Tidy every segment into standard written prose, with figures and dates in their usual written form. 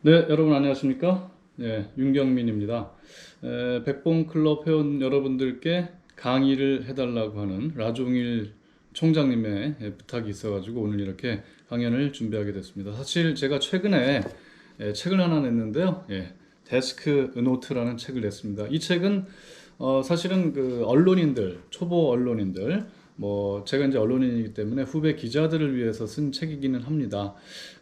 네, 여러분 안녕하십니까? 네, 윤경민입니다. 백봉클럽 회원 여러분들께 강의를 해달라고 하는 라종일 총장님의 부탁이 있어가지고 오늘 이렇게 강연을 준비하게 됐습니다. 사실 제가 최근에 책을 하나 냈는데요. 데스크 노트라는 책을 냈습니다. 이 책은 사실은 그 언론인들, 초보 언론인들, 뭐 제가 이제 언론인이기 때문에 후배 기자들을 위해서 쓴 책이기는 합니다.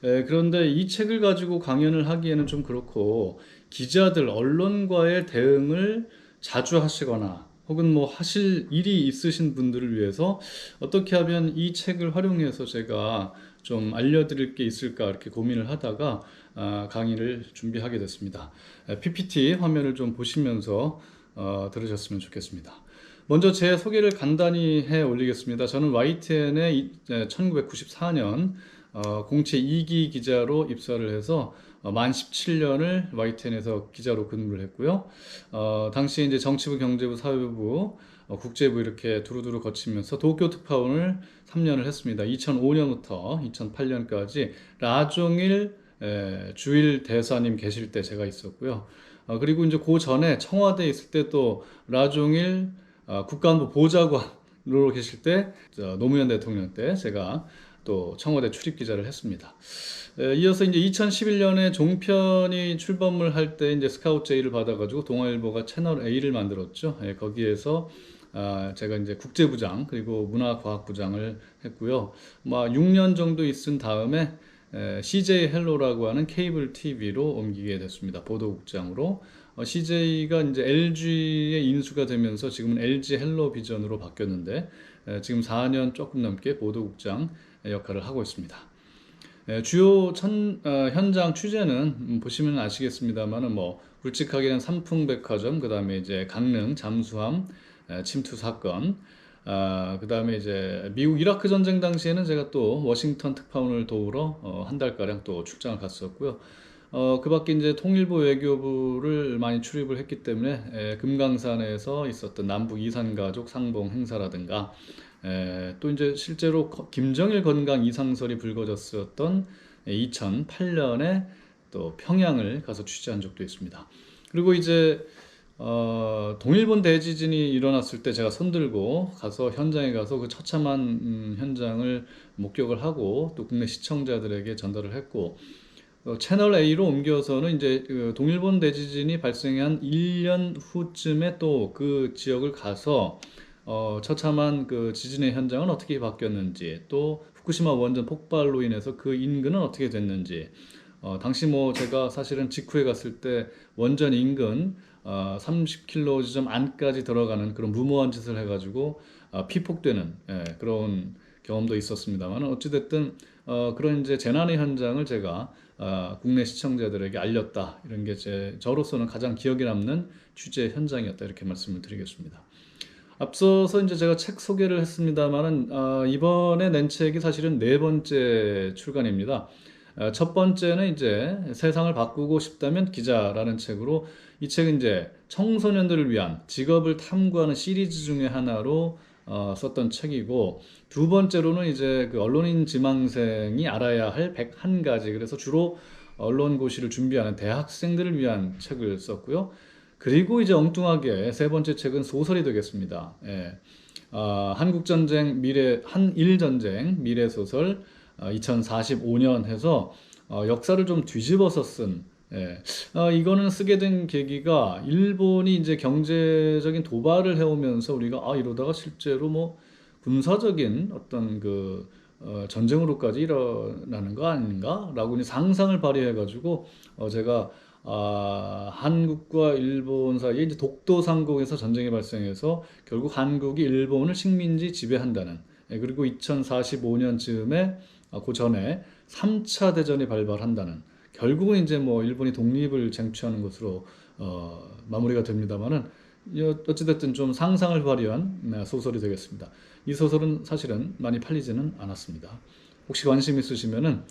그런데 이 책을 가지고 강연을 하기에는 좀 그렇고 기자들, 언론과의 대응을 자주 하시거나 혹은 뭐 하실 일이 있으신 분들을 위해서 어떻게 하면 이 책을 활용해서 제가 좀 알려드릴 게 있을까 이렇게 고민을 하다가 강의를 준비하게 됐습니다. PPT 화면을 좀 보시면서 들으셨으면 좋겠습니다. 먼저 제 소개를 간단히 해 올리겠습니다. 저는 YTN에 1994년 공채 2기 기자로 입사를 해서 만 17년을 YTN에서 기자로 근무를 했고요. 당시 이제 정치부, 경제부, 사회부, 국제부 이렇게 두루두루 거치면서 도쿄 특파원을 3년을 했습니다. 2005년부터 2008년까지 라종일 주일 대사님 계실 때 제가 있었고요. 그리고 이제 그 전에 청와대에 있을 때 또 라종일 국가안보 보좌관으로 계실 때 노무현 대통령 때 제가 또 청와대 출입 기자를 했습니다. 이어서 이제 2011년에 종편이 출범을 할 때 이제 스카우트 제의를 받아가지고 동아일보가 채널 A를 만들었죠. 거기에서 제가 이제 국제부장 그리고 문화과학부장을 했고요. 6년 정도 있은 다음에 CJ 헬로라고 하는 케이블 TV로 옮기게 됐습니다. 보도국장으로. CJ가 이제 LG에 인수가 되면서 지금은 LG 헬로비전으로 바뀌었는데 지금 4년 조금 넘게 보도국장 역할을 하고 있습니다. 주요 현장 취재는 보시면 아시겠습니다만은 뭐 굵직하게는 삼풍백화점, 그 다음에 이제 강릉 잠수함 침투 사건, 그 다음에 이제 미국 이라크 전쟁 당시에는 제가 또 워싱턴 특파원을 도우러 한 달가량 또 출장을 갔었고요. 그 밖에 이제 통일부 외교부를 많이 출입을 했기 때문에 금강산에서 있었던 남북 이산가족 상봉 행사라든가 또 이제 실제로 김정일 건강 이상설이 불거졌었던 2008년에 또 평양을 가서 취재한 적도 있습니다. 그리고 이제 동일본 대지진이 일어났을 때 제가 손들고 가서 현장에 가서 그 처참한 현장을 목격을 하고 또 국내 시청자들에게 전달을 했고 채널 A로 옮겨서는 이제 그 동일본 대지진이 발생한 1년 후쯤에 또 그 지역을 가서 처참한 그 지진의 현장은 어떻게 바뀌었는지 또 후쿠시마 원전 폭발로 인해서 그 인근은 어떻게 됐는지 당시 뭐 제가 사실은 직후에 갔을 때 원전 인근 30km 지점 안까지 들어가는 그런 무모한 짓을 해가지고 피폭되는 그런 경험도 있었습니다만 어찌됐든 그런 이제 재난의 현장을 제가 국내 시청자들에게 알렸다 이런 게 저로서는 가장 기억에 남는 취재 현장이었다 이렇게 말씀을 드리겠습니다. 앞서서 이제 제가 책 소개를 했습니다만은 이번에 낸 책이 사실은 네 번째 출간입니다. 첫 번째는 이제 세상을 바꾸고 싶다면 기자라는 책으로 이 책은 이제 청소년들을 위한 직업을 탐구하는 시리즈 중에 하나로 썼던 책이고 두 번째로는 이제 그 언론인 지망생이 알아야 할 101가지 그래서 주로 언론고시를 준비하는 대학생들을 위한 책을 썼고요. 그리고 이제 엉뚱하게 세 번째 책은 소설이 되겠습니다. 한국전쟁 미래 한일전쟁 미래소설 2045년 해서 역사를 좀 뒤집어서 쓴 이거는 쓰게 된 계기가 일본이 이제 경제적인 도발을 해오면서 우리가 이러다가 실제로 뭐 군사적인 어떤 그 전쟁으로까지 일어나는 거 아닌가라고 이제 상상을 발휘해가지고 제가 한국과 일본 사이에 이제 독도 상국에서 전쟁이 발생해서 결국 한국이 일본을 식민지 지배한다는 그리고 2045년쯤에 그 전에 3차 대전이 발발한다는 결국은 이제 뭐 일본이 독립을 쟁취하는 것으로 마무리가 됩니다만은 어찌됐든 좀 상상을 발휘한 소설이 되겠습니다. 이 소설은 사실은 많이 팔리지는 않았습니다. 혹시 관심 있으시면은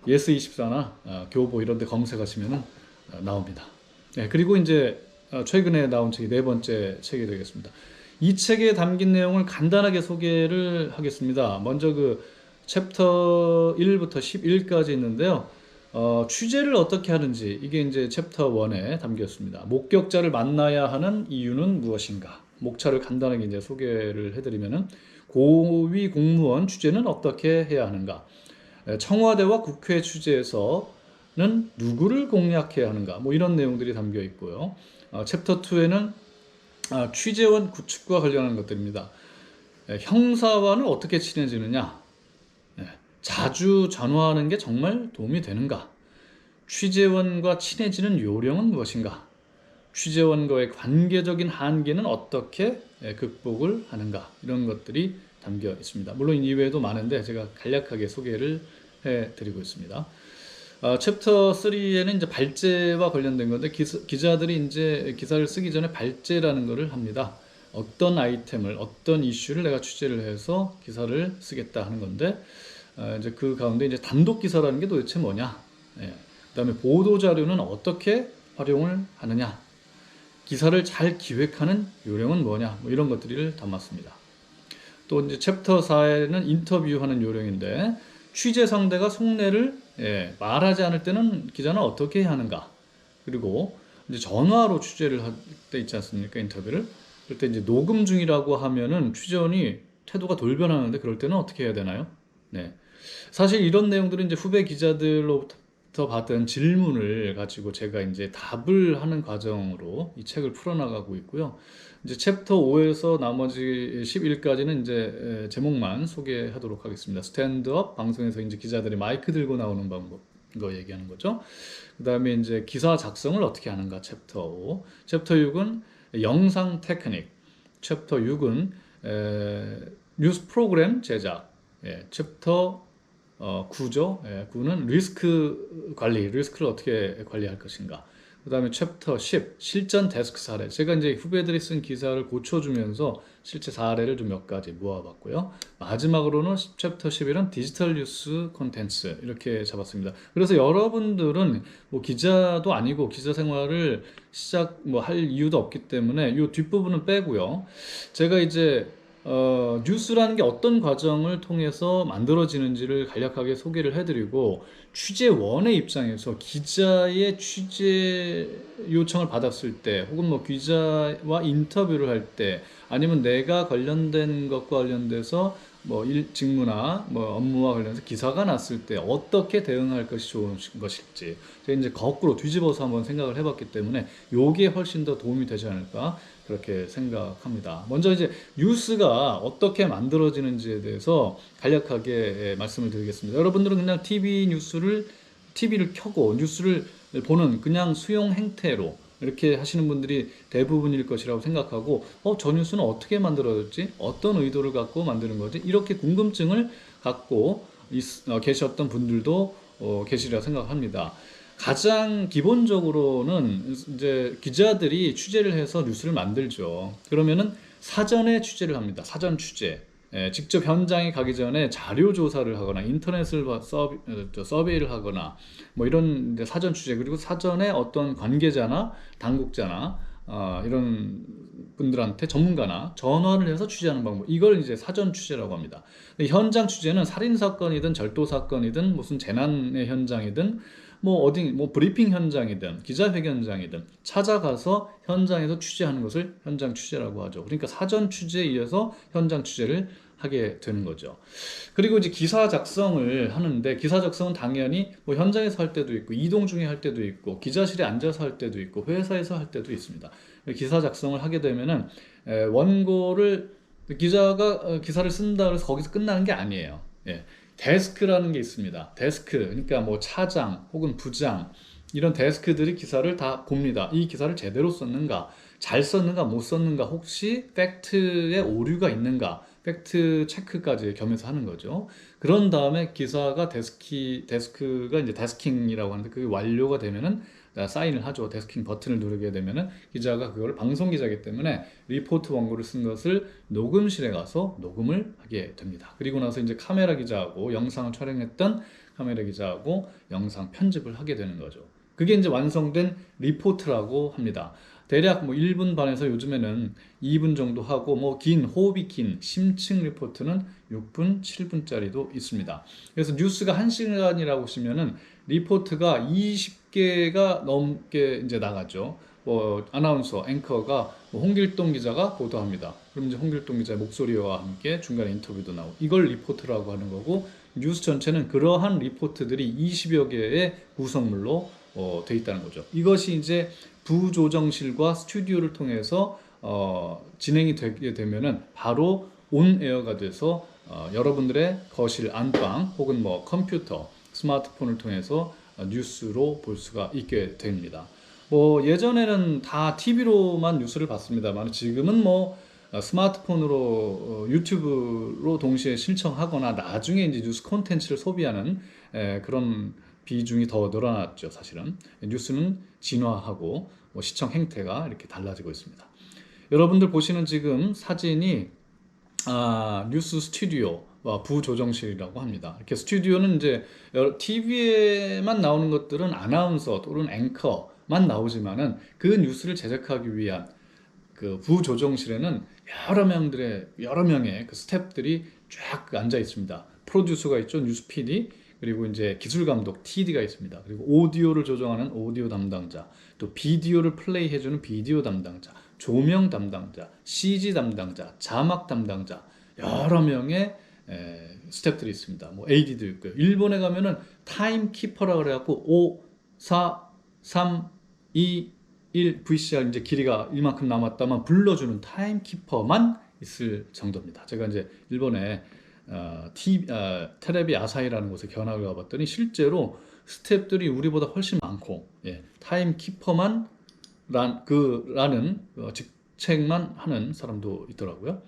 예스24나 교보 이런 데 검색하시면은 나옵니다. 그리고 이제 최근에 나온 책이 네 번째 책이 되겠습니다. 이 책에 담긴 내용을 간단하게 소개를 하겠습니다. 먼저 그 챕터 1부터 11까지 있는데요. 취재를 어떻게 하는지 이게 이제 챕터 1에 담겨 있습니다. 목격자를 만나야 하는 이유는 무엇인가? 목차를 간단하게 이제 소개를 해드리면은 고위 공무원 취재는 어떻게 해야 하는가? 청와대와 국회 취재에서는 누구를 공략해야 하는가? 뭐 이런 내용들이 담겨 있고요. 챕터 2에는 취재원 구축과 관련한 것들입니다. 형사와는 어떻게 친해지느냐? 자주 전화하는 게 정말 도움이 되는가? 취재원과 친해지는 요령은 무엇인가? 취재원과의 관계적인 한계는 어떻게 극복을 하는가? 이런 것들이 담겨 있습니다. 물론 이외에도 많은데 제가 간략하게 소개를 해드리고 있습니다. 챕터 3에는 이제 발제와 관련된 건데 기자들이 이제 기사를 쓰기 전에 발제라는 것을 합니다. 어떤 아이템을, 어떤 이슈를 내가 취재를 해서 기사를 쓰겠다 하는 건데 이제 그 가운데 이제 단독 기사라는 게 도대체 뭐냐? 그다음에 보도 자료는 어떻게 활용을 하느냐? 기사를 잘 기획하는 요령은 뭐냐? 뭐 이런 것들을 담았습니다. 또 이제 챕터 4에는 인터뷰하는 요령인데 취재 상대가 속내를 말하지 않을 때는 기자는 어떻게 해야 하는가? 그리고 이제 전화로 취재를 할 때 있지 않습니까? 인터뷰를. 그럴 때 이제 녹음 중이라고 하면은 취재원이 태도가 돌변하는데 그럴 때는 어떻게 해야 되나요? 네. 사실 이런 내용들은 이제 후배 기자들로부터 받은 질문을 가지고 제가 이제 답을 하는 과정으로 이 책을 풀어나가고 있고요. 이제 챕터 5에서 나머지 11까지는 이제 제목만 소개하도록 하겠습니다. 스탠드업 방송에서 이제 기자들이 마이크 들고 나오는 방법 이거 얘기하는 거죠. 그다음에 이제 기사 작성을 어떻게 하는가 챕터 5. 챕터 6은 영상 테크닉. 챕터 6은 뉴스 프로그램 제작. 챕터 9죠. 9는 리스크 관리, 리스크를 어떻게 관리할 것인가. 그 다음에 챕터 10, 실전 데스크 사례. 제가 이제 후배들이 쓴 기사를 고쳐주면서 실제 사례를 좀 몇 가지 모아봤고요. 마지막으로는 챕터 11은 디지털 뉴스 콘텐츠 이렇게 잡았습니다. 그래서 여러분들은 뭐 기자도 아니고 기자 생활을 시작 뭐 할 이유도 없기 때문에 이 뒷부분은 빼고요. 제가 이제 뉴스라는 게 어떤 과정을 통해서 만들어지는지를 간략하게 소개를 해드리고 취재원의 입장에서 기자의 취재 요청을 받았을 때 혹은 뭐 기자와 인터뷰를 할 때 아니면 내가 관련된 것과 관련돼서 뭐 직무나 뭐 업무와 관련해서 기사가 났을 때 어떻게 대응할 것이 좋은 것일지 제가 이제 거꾸로 뒤집어서 한번 생각을 해봤기 때문에 요게 훨씬 더 도움이 되지 않을까 그렇게 생각합니다. 먼저 이제 뉴스가 어떻게 만들어지는지에 대해서 간략하게 말씀을 드리겠습니다. 여러분들은 그냥 TV를 켜고 뉴스를 보는 그냥 수용 행태로 이렇게 하시는 분들이 대부분일 것이라고 생각하고 저 뉴스는 어떻게 만들어졌지? 어떤 의도를 갖고 만드는 거지? 이렇게 궁금증을 갖고 계셨던 분들도 계시리라 생각합니다. 가장 기본적으로는 이제 기자들이 취재를 해서 뉴스를 만들죠. 그러면은 사전에 취재를 합니다. 사전 취재. 직접 현장에 가기 전에 자료 조사를 하거나 인터넷을 서베이를 하거나 뭐 이런 사전 취재 그리고 사전에 어떤 관계자나 당국자나 이런 분들한테 전문가나 전화를 해서 취재하는 방법 이걸 이제 사전 취재라고 합니다. 현장 취재는 살인 사건이든 절도 사건이든 무슨 재난의 현장이든 뭐 브리핑 현장이든 기자회견 현장이든 찾아가서 현장에서 취재하는 것을 현장 취재라고 하죠. 그러니까 사전 취재에 의해서 현장 취재를 하게 되는 거죠. 그리고 이제 기사 작성을 하는데 기사 작성은 당연히 뭐 현장에서 할 때도 있고 이동 중에 할 때도 있고 기자실에 앉아서 할 때도 있고 회사에서 할 때도 있습니다. 기사 작성을 하게 되면은 원고를 기자가 기사를 쓴다 그래서 거기서 끝나는 게 아니에요. 데스크라는 게 있습니다. 데스크, 그러니까 뭐 차장 혹은 부장 이런 데스크들이 기사를 다 봅니다. 이 기사를 제대로 썼는가, 잘 썼는가, 못 썼는가, 혹시 팩트에 오류가 있는가, 팩트 체크까지 겸해서 하는 거죠. 그런 다음에 기사가 데스크가 이제 데스킹이라고 하는데 그게 완료가 되면은 사인을 하죠. 데스킹 버튼을 누르게 되면은 기자가 그걸 방송 기자이기 때문에 리포트 원고를 쓴 것을 녹음실에 가서 녹음을 하게 됩니다. 그리고 나서 이제 카메라 기자하고 영상을 촬영했던 카메라 기자하고 영상 편집을 하게 되는 거죠. 그게 이제 완성된 리포트라고 합니다. 대략 뭐 1분 반에서 요즘에는 2분 정도 하고 뭐 호흡이 긴 심층 리포트는 6분, 7분짜리도 있습니다. 그래서 뉴스가 1시간이라고 보시면은 리포트가 20개가 넘게 이제 나가죠. 뭐 아나운서, 앵커가 뭐 홍길동 기자가 보도합니다. 그럼 이제 홍길동 기자의 목소리와 함께 중간에 인터뷰도 나오고 이걸 리포트라고 하는 거고 뉴스 전체는 그러한 리포트들이 20여 개의 구성물로 돼 있다는 거죠. 이것이 이제 부조정실과 스튜디오를 통해서 진행이 되게 되면은 바로 온에어가 돼서 여러분들의 거실 안방 혹은 뭐 컴퓨터, 스마트폰을 통해서 뉴스로 볼 수가 있게 됩니다. 뭐 예전에는 다 TV로만 뉴스를 봤습니다만 지금은 뭐 스마트폰으로 유튜브로 동시에 신청하거나 나중에 이제 뉴스 콘텐츠를 소비하는 그런 비중이 더 늘어났죠. 사실은 뉴스는 진화하고 뭐 시청 행태가 이렇게 달라지고 있습니다. 여러분들 보시는 지금 사진이 뉴스 스튜디오와 부조정실이라고 합니다. 이렇게 스튜디오는 이제 TV에만 나오는 것들은 아나운서 또는 앵커만 나오지만은 그 뉴스를 제작하기 위한 그 부조정실에는 여러 명의 그 스태프들이 쫙 앉아 있습니다. 프로듀서가 있죠, 뉴스 PD, 그리고 이제 기술 감독 TD가 있습니다. 그리고 오디오를 조정하는 오디오 담당자, 또 비디오를 플레이해주는 비디오 담당자, 조명 담당자, CG 담당자, 자막 담당자, 여러 명의 스태프들이 있습니다. 뭐 AD도 있고요. 일본에 가면은 타임키퍼라 그래갖고 5, 4, 3, 2, 1 VCR 이제 길이가 이만큼 남았다만 불러주는 타임키퍼만 있을 정도입니다. 제가 이제 일본에 테레비 아사히라는 곳에 견학을 가봤더니 실제로 스태프들이 우리보다 훨씬 많고 타임키퍼만 라는 직책만 하는 사람도 있더라고요.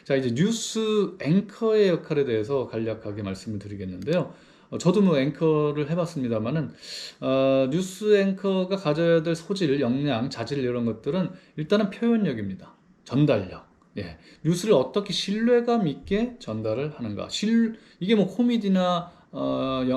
자, 이제 뉴스 앵커의 역할에 대해서 간략하게 말씀을 드리겠는데요. 저도 뭐 앵커를 해봤습니다만은 뉴스 앵커가 가져야 될 소질, 역량, 자질 이런 것들은 일단은 표현력입니다. 전달력. 뉴스를 어떻게 신뢰감 있게 전달을 하는가. 이게 뭐 코미디나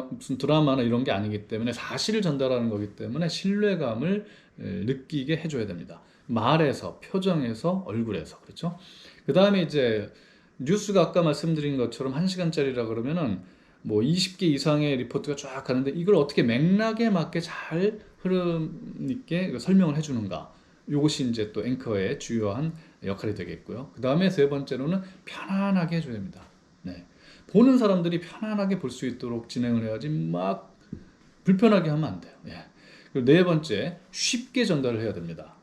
무슨 드라마나 이런 게 아니기 때문에 사실을 전달하는 거기 때문에 신뢰감을 느끼게 해줘야 됩니다. 말에서, 표정에서, 얼굴에서. 그렇죠? 그 다음에 이제 뉴스가 아까 말씀드린 것처럼 1시간짜리라 그러면은 뭐 20개 이상의 리포트가 쫙 가는데 이걸 어떻게 맥락에 맞게 잘 흐름 있게 설명을 해주는가. 이것이 이제 또 앵커의 주요한 역할이 되겠고요. 그 다음에 세 번째로는 편안하게 해줘야 됩니다. 보는 사람들이 편안하게 볼 수 있도록 진행을 해야지 막 불편하게 하면 안 돼요. 그리고 네 번째, 쉽게 전달을 해야 됩니다.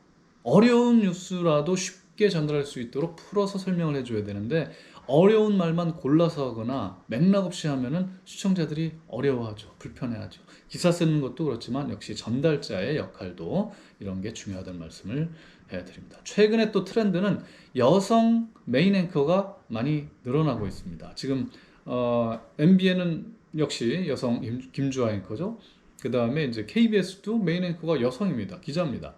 어려운 뉴스라도 쉽게 전달할 수 있도록 풀어서 설명을 해줘야 되는데 어려운 말만 골라서 하거나 맥락 없이 하면은 시청자들이 어려워하죠. 불편해하죠. 기사 쓰는 것도 그렇지만 역시 전달자의 역할도 이런 게 중요하다는 말씀을 해드립니다. 최근에 또 트렌드는 여성 메인 앵커가 많이 늘어나고 있습니다. 지금 MBN은 역시 여성 김주아 앵커죠. 그 다음에 이제 KBS도 메인 앵커가 여성입니다. 기자입니다.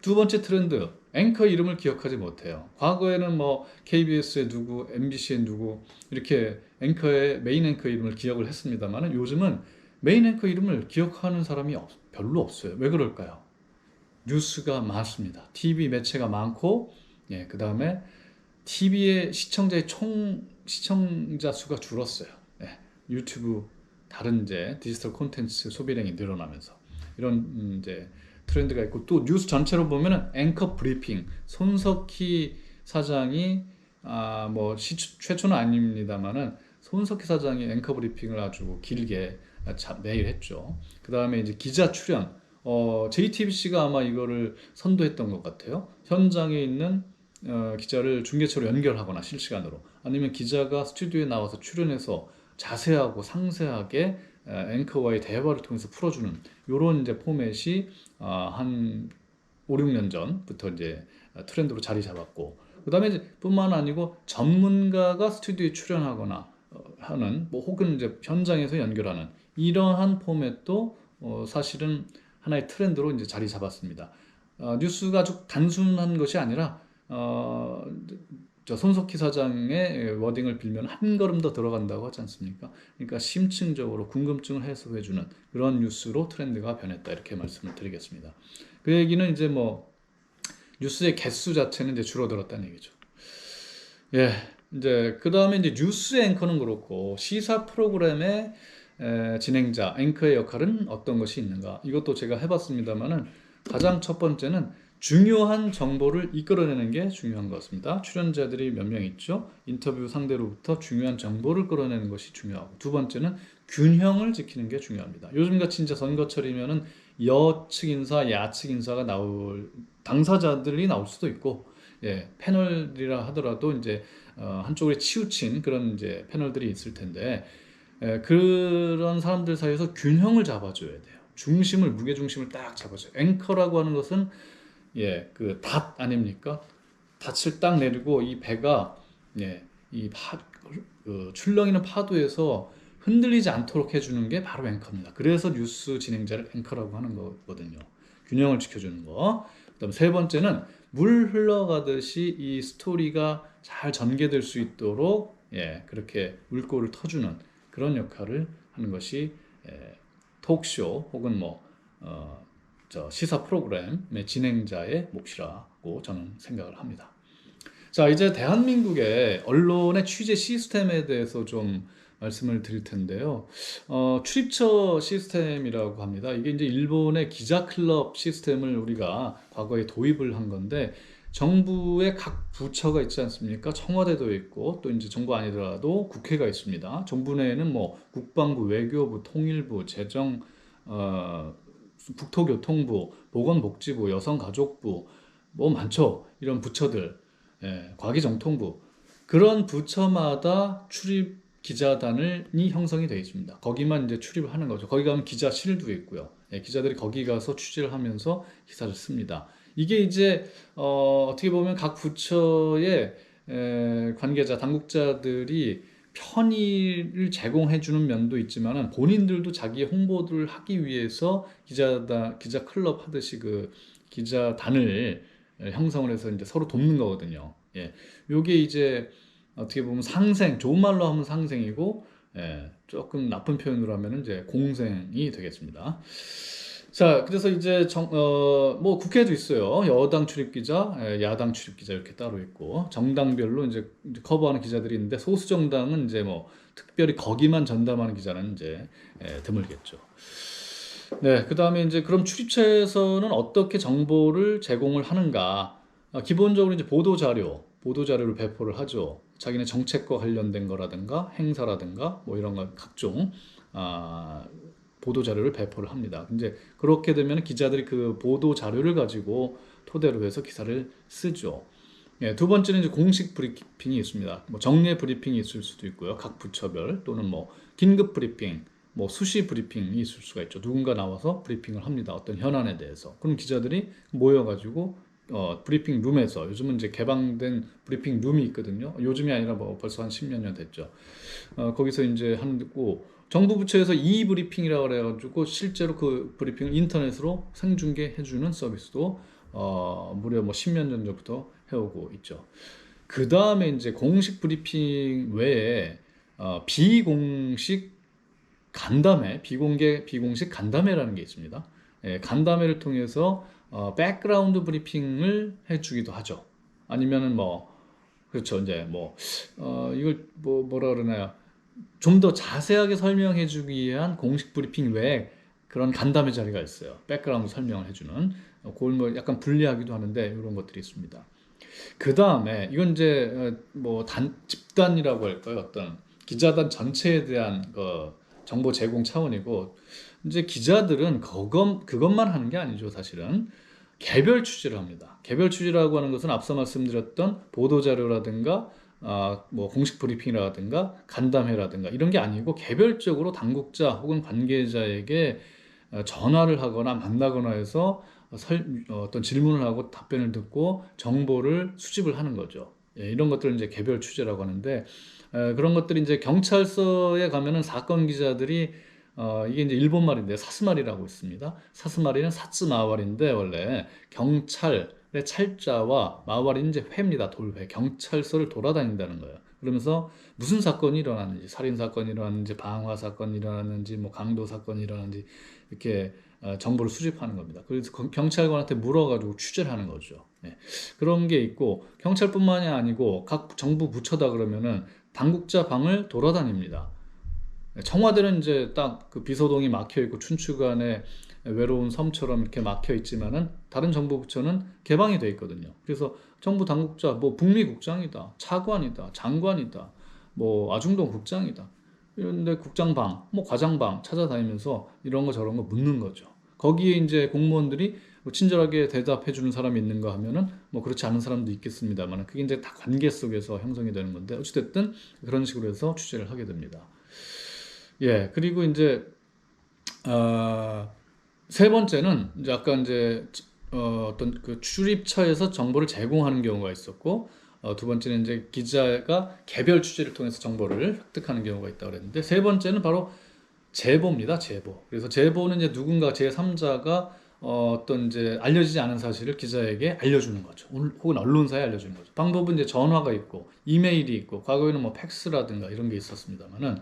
두 번째 트렌드, 앵커 이름을 기억하지 못해요. 과거에는 뭐 KBS에 누구, MBC에 누구 이렇게 메인 앵커 이름을 기억을 했습니다만 요즘은 메인 앵커 이름을 기억하는 사람이 별로 없어요. 왜 그럴까요? 뉴스가 많습니다. TV 매체가 많고 그 다음에 TV의 시청자 수가 줄었어요. 유튜브 다른 이제 디지털 콘텐츠 소비량이 늘어나면서 이런 이제 트렌드가 있고 또 뉴스 전체로 보면은 앵커 브리핑 손석희 사장이 뭐 최초는 아닙니다만은 손석희 사장이 앵커 브리핑을 아주 길게 매일 했죠. 그 다음에 이제 기자 출연 JTBC가 아마 이거를 선도했던 것 같아요. 현장에 있는 기자를 중계처로 연결하거나 실시간으로 아니면 기자가 스튜디오에 나와서 출연해서 자세하고 상세하게 앵커와의 대화를 통해서 풀어주는 이런 이제 포맷이 한 5, 6년 전부터 이제 트렌드로 자리 잡았고 그 다음에 이제 뿐만 아니고 전문가가 스튜디오에 출연하거나 하는 뭐 혹은 이제 현장에서 연결하는 이러한 포맷도 사실은 하나의 트렌드로 이제 자리 잡았습니다. 뉴스가 아주 단순한 것이 아니라 손석희 사장의 워딩을 빌면 한 걸음 더 들어간다고 하지 않습니까? 그러니까 심층적으로 궁금증을 해소해주는 그런 뉴스로 트렌드가 변했다 이렇게 말씀을 드리겠습니다. 그 얘기는 이제 뭐 뉴스의 개수 자체는 이제 줄어들었다는 얘기죠. 이제 그 다음에 이제 뉴스 앵커는 그렇고 시사 프로그램의 진행자, 앵커의 역할은 어떤 것이 있는가? 이것도 제가 해봤습니다만은 가장 첫 번째는 중요한 정보를 이끌어내는 게 중요한 것 같습니다. 출연자들이 몇 명 있죠? 인터뷰 상대로부터 중요한 정보를 끌어내는 것이 중요하고, 두 번째는 균형을 지키는 게 중요합니다. 요즘같이 이제 선거철이면은 여측 인사, 야측 인사가 나올 당사자들이 나올 수도 있고, 예, 패널이라 하더라도 이제 한쪽에 치우친 그런 이제 패널들이 있을 텐데, 그런 사람들 사이에서 균형을 잡아줘야 돼요. 중심을, 무게 중심을 딱 잡아줘요. 앵커라고 하는 것은 예, 그 닷 아닙니까? 닷을 딱 내리고 이 배가 예, 그 출렁이는 파도에서 흔들리지 않도록 해주는 게 바로 앵커입니다. 그래서 뉴스 진행자를 앵커라고 하는 거거든요. 균형을 지켜주는 거. 그다음 세 번째는 물 흘러가듯이 이 스토리가 잘 전개될 수 있도록 예, 그렇게 물꼬를 터주는 그런 역할을 하는 것이 톡쇼 혹은 시사 프로그램의 진행자의 몫이라고 저는 생각을 합니다. 자, 이제 대한민국의 언론의 취재 시스템에 대해서 좀 말씀을 드릴 텐데요. 출입처 시스템이라고 합니다. 이게 이제 일본의 기자 클럽 시스템을 우리가 과거에 도입을 한 건데, 정부의 각 부처가 있지 않습니까? 청와대도 있고, 또 이제 정부 아니더라도 국회가 있습니다. 정부 내에는 뭐 국방부, 외교부, 통일부, 재정, 국토교통부, 보건복지부, 여성가족부, 뭐 많죠. 이런 부처들, 과기정통부, 그런 부처마다 출입 기자단이 형성이 되어 있습니다. 거기만 이제 출입을 하는 거죠. 거기 가면 기자실도 있고요. 기자들이 거기 가서 취재를 하면서 기사를 씁니다. 이게 이제 어떻게 보면 각 부처의 관계자, 당국자들이 편의를 제공해 주는 면도 있지만은 본인들도 자기 홍보를 하기 위해서 기자 클럽 하듯이 그 기자단을 형성을 해서 이제 서로 돕는 거거든요. 예. 요게 이제 어떻게 보면 상생, 좋은 말로 하면 상생이고, 조금 나쁜 표현으로 하면 이제 공생이 되겠습니다. 자, 그래서 이제 뭐 국회도 있어요. 여당 출입 기자, 야당 출입 기자 이렇게 따로 있고, 정당별로 이제 커버하는 기자들이 있는데, 소수 정당은 이제 뭐 특별히 거기만 전담하는 기자는 이제 드물겠죠. 네, 그 다음에 이제 그럼 출입처에서는 어떻게 정보를 제공을 하는가? 기본적으로 이제 보도 자료를 배포를 하죠. 자기네 정책과 관련된 거라든가 행사라든가 뭐 이런 거 각종 아, 보도 자료를 배포를 합니다. 이제 그렇게 되면 기자들이 그 보도 자료를 가지고 토대로 해서 기사를 쓰죠. 예, 두 번째는 이제 공식 브리핑이 있습니다. 뭐 정례 브리핑이 있을 수도 있고요. 각 부처별 또는 뭐 긴급 브리핑, 뭐 수시 브리핑이 있을 수가 있죠. 누군가 나와서 브리핑을 합니다. 어떤 현안에 대해서. 그럼 기자들이 모여가지고 브리핑 룸에서, 요즘은 이제 개방된 브리핑 룸이 있거든요. 요즘이 아니라 뭐 벌써 한 10몇 년 됐죠. 거기서 이제 하고, 정부 부처에서 이 브리핑이라고 그래가지고 실제로 그 브리핑을 인터넷으로 생중계해주는 서비스도 무려 뭐 10몇 년 전부터 해오고 있죠. 그 다음에 이제 공식 브리핑 외에 비공식 간담회, 비공식 간담회라는 게 있습니다. 간담회를 통해서 백그라운드 브리핑을 해주기도 하죠. 아니면은 뭐 그렇죠. 이제 이걸 뭐라 그러나요? 좀 더 자세하게 설명해주기 위한 공식 브리핑 외에 그런 간담회 자리가 있어요. 백그라운드 설명을 해주는 그걸 뭐 약간 분리하기도 하는데 이런 것들이 있습니다. 그 다음에 이건 이제 집단이라고 할까요? 어떤 기자단 전체에 대한 정보 제공 차원이고, 이제 기자들은 그것만 하는 게 아니죠. 사실은 개별 취재를 합니다. 개별 취재라고 하는 것은 앞서 말씀드렸던 보도 자료라든가 뭐 공식 브리핑이라든가 간담회라든가 이런 게 아니고, 개별적으로 당국자 혹은 관계자에게 전화를 하거나 만나거나 해서 어떤 질문을 하고 답변을 듣고 정보를 수집을 하는 거죠. 이런 것들을 이제 개별 취재라고 하는데, 그런 것들이 이제 경찰서에 가면은 사건 기자들이 이게 이제 일본 말인데 사스마리라고 있습니다. 사스마리는 사츠마와리인데, 원래 경찰의 찰자와 마와리는 이제 회입니다. 돌회. 경찰서를 돌아다닌다는 거예요. 그러면서 무슨 사건이 일어났는지, 살인 사건이 일어났는지, 방화 사건이 일어났는지, 뭐 강도 사건이 일어났는지 이렇게 정보를 수집하는 겁니다. 그래서 경찰관한테 물어가지고 취재를 하는 거죠. 그런 게 있고, 경찰뿐만이 아니고 각 정부 부처다 그러면은 당국자 방을 돌아다닙니다. 청와대는 이제 딱 그 비서동이 막혀 있고 춘추관에 외로운 섬처럼 이렇게 막혀 있지만은 다른 정부 부처는 개방이 돼 있거든요. 그래서 정부 당국자 뭐 북미국장이다, 차관이다, 장관이다, 뭐 아중동 국장이다. 이런데 국장방, 뭐 과장방 찾아다니면서 이런 거 저런 거 묻는 거죠. 거기에 이제 공무원들이 뭐 친절하게 대답해 주는 사람이 있는가 하면은 뭐 그렇지 않은 사람도 있겠습니다만 그게 이제 다 관계 속에서 형성이 되는 건데 어찌됐든 그런 식으로 해서 취재를 하게 됩니다. 예, 그리고 이제 어, 세 번째는 이제 아까 이제 어떤 그 출입처에서 정보를 제공하는 경우가 있었고 두 번째는 이제 기자가 개별 취재를 통해서 정보를 획득하는 경우가 있다고 그랬는데 세 번째는 바로 제보입니다. 제보. 그래서 제보는 이제 누군가 제3자가 어떤 이제 알려지지 않은 사실을 기자에게 알려주는 거죠. 혹은 언론사에 알려주는 거죠. 방법은 이제 전화가 있고 이메일이 있고 과거에는 뭐 팩스라든가 이런 게 있었습니다만은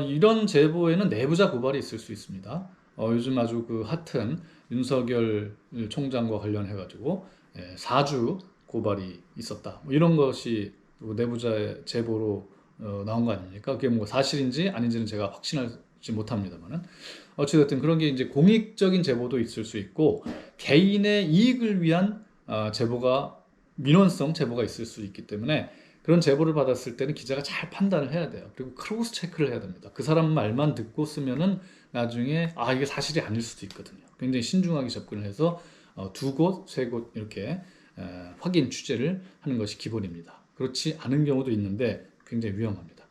이런 제보에는 내부자 고발이 있을 수 있습니다. 요즘 아주 그 핫한 윤석열 총장과 관련해가지고 사주 고발이 있었다. 뭐 이런 것이 내부자의 제보로 나온 거 아닙니까? 그게 뭐 사실인지 아닌지는 제가 확신하지 못합니다만은 어찌됐든 그런 게 이제 공익적인 제보도 있을 수 있고 개인의 이익을 위한 제보가 민원성 제보가 있을 수 있기 때문에 그런 제보를 받았을 때는 기자가 잘 판단을 해야 돼요. 그리고 크로스 체크를 해야 됩니다. 그 사람 말만 듣고 쓰면은 나중에 이게 사실이 아닐 수도 있거든요. 굉장히 신중하게 접근을 해서 두 곳, 세 곳 이렇게 확인 취재를 하는 것이 기본입니다. 그렇지 않은 경우도 있는데 굉장히 위험합니다.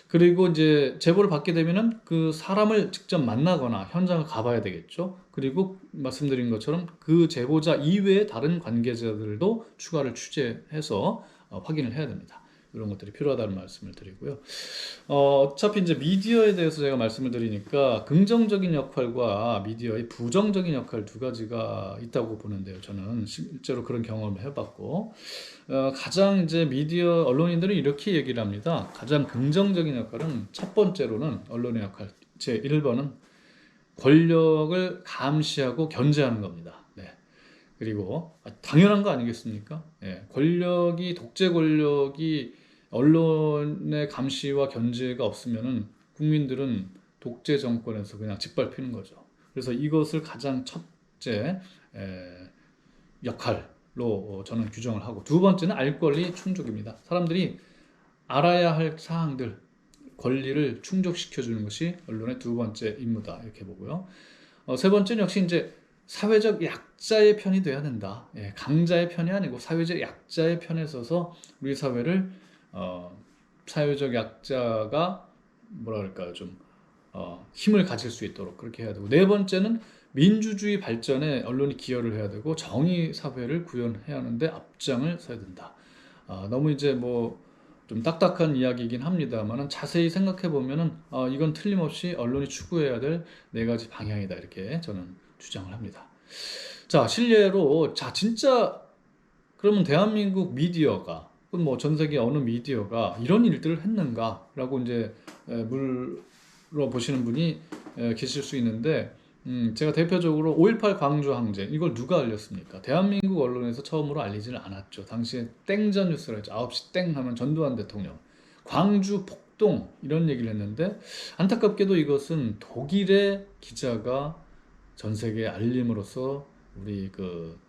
그리고 이제 제보를 받게 되면은 그 사람을 직접 만나거나 현장을 가봐야 되겠죠. 그리고 말씀드린 것처럼 그 제보자 이외의 다른 관계자들도 추가를 취재해서 확인을 해야 됩니다. 이런 것들이 필요하다는 말씀을 드리고요. 어차피 이제 미디어에 대해서 제가 말씀을 드리니까 긍정적인 역할과 미디어의 부정적인 역할 두 가지가 있다고 보는데요. 저는 실제로 그런 경험을 해봤고, 가장 이제 미디어 언론인들은 이렇게 얘기를 합니다. 가장 긍정적인 역할은 첫 번째로는 언론의 역할, 제 1번은 권력을 감시하고 견제하는 겁니다. 네. 그리고 당연한 거 아니겠습니까? 예, 독재 권력이 언론의 감시와 견제가 없으면은 국민들은 독재 정권에서 그냥 짓밟히는 거죠. 그래서 이것을 가장 첫째 역할로 저는 규정을 하고 두 번째는 알 권리 충족입니다. 사람들이 알아야 할 사항들, 권리를 충족시켜 주는 것이 언론의 두 번째 임무다 이렇게 보고요. 세 번째는 역시 이제 사회적 약자의 편이 돼야 된다. 예, 강자의 편이 아니고 사회적 약자의 편에 서서 우리 사회를 사회적 약자가 뭐라 그럴까요? 좀 힘을 가질 수 있도록 그렇게 해야 되고 네 번째는 민주주의 발전에 언론이 기여를 해야 되고 정의 사회를 구현해야 하는데 앞장을 서야 된다. 너무 이제 뭐 좀 딱딱한 이야기이긴 합니다만은 자세히 생각해 보면은 이건 틀림없이 언론이 추구해야 될 네 가지 방향이다 이렇게 저는 주장을 합니다. 자, 실례로 진짜 그러면 대한민국 미디어가 혹은 뭐 전 세계 어느 미디어가 이런 일들을 했는가라고 이제 물어보시는 분이 계실 수 있는데 제가 대표적으로 5.18 광주 항쟁 이걸 누가 알렸습니까? 대한민국 언론에서 처음으로 알리지는 않았죠. 당시에 땡전 뉴스를 했죠. 9시 땡 하면 전두환 대통령 광주 폭동 이런 얘기를 했는데 안타깝게도 이것은 독일의 기자가 전 세계에 알림으로써 우리 그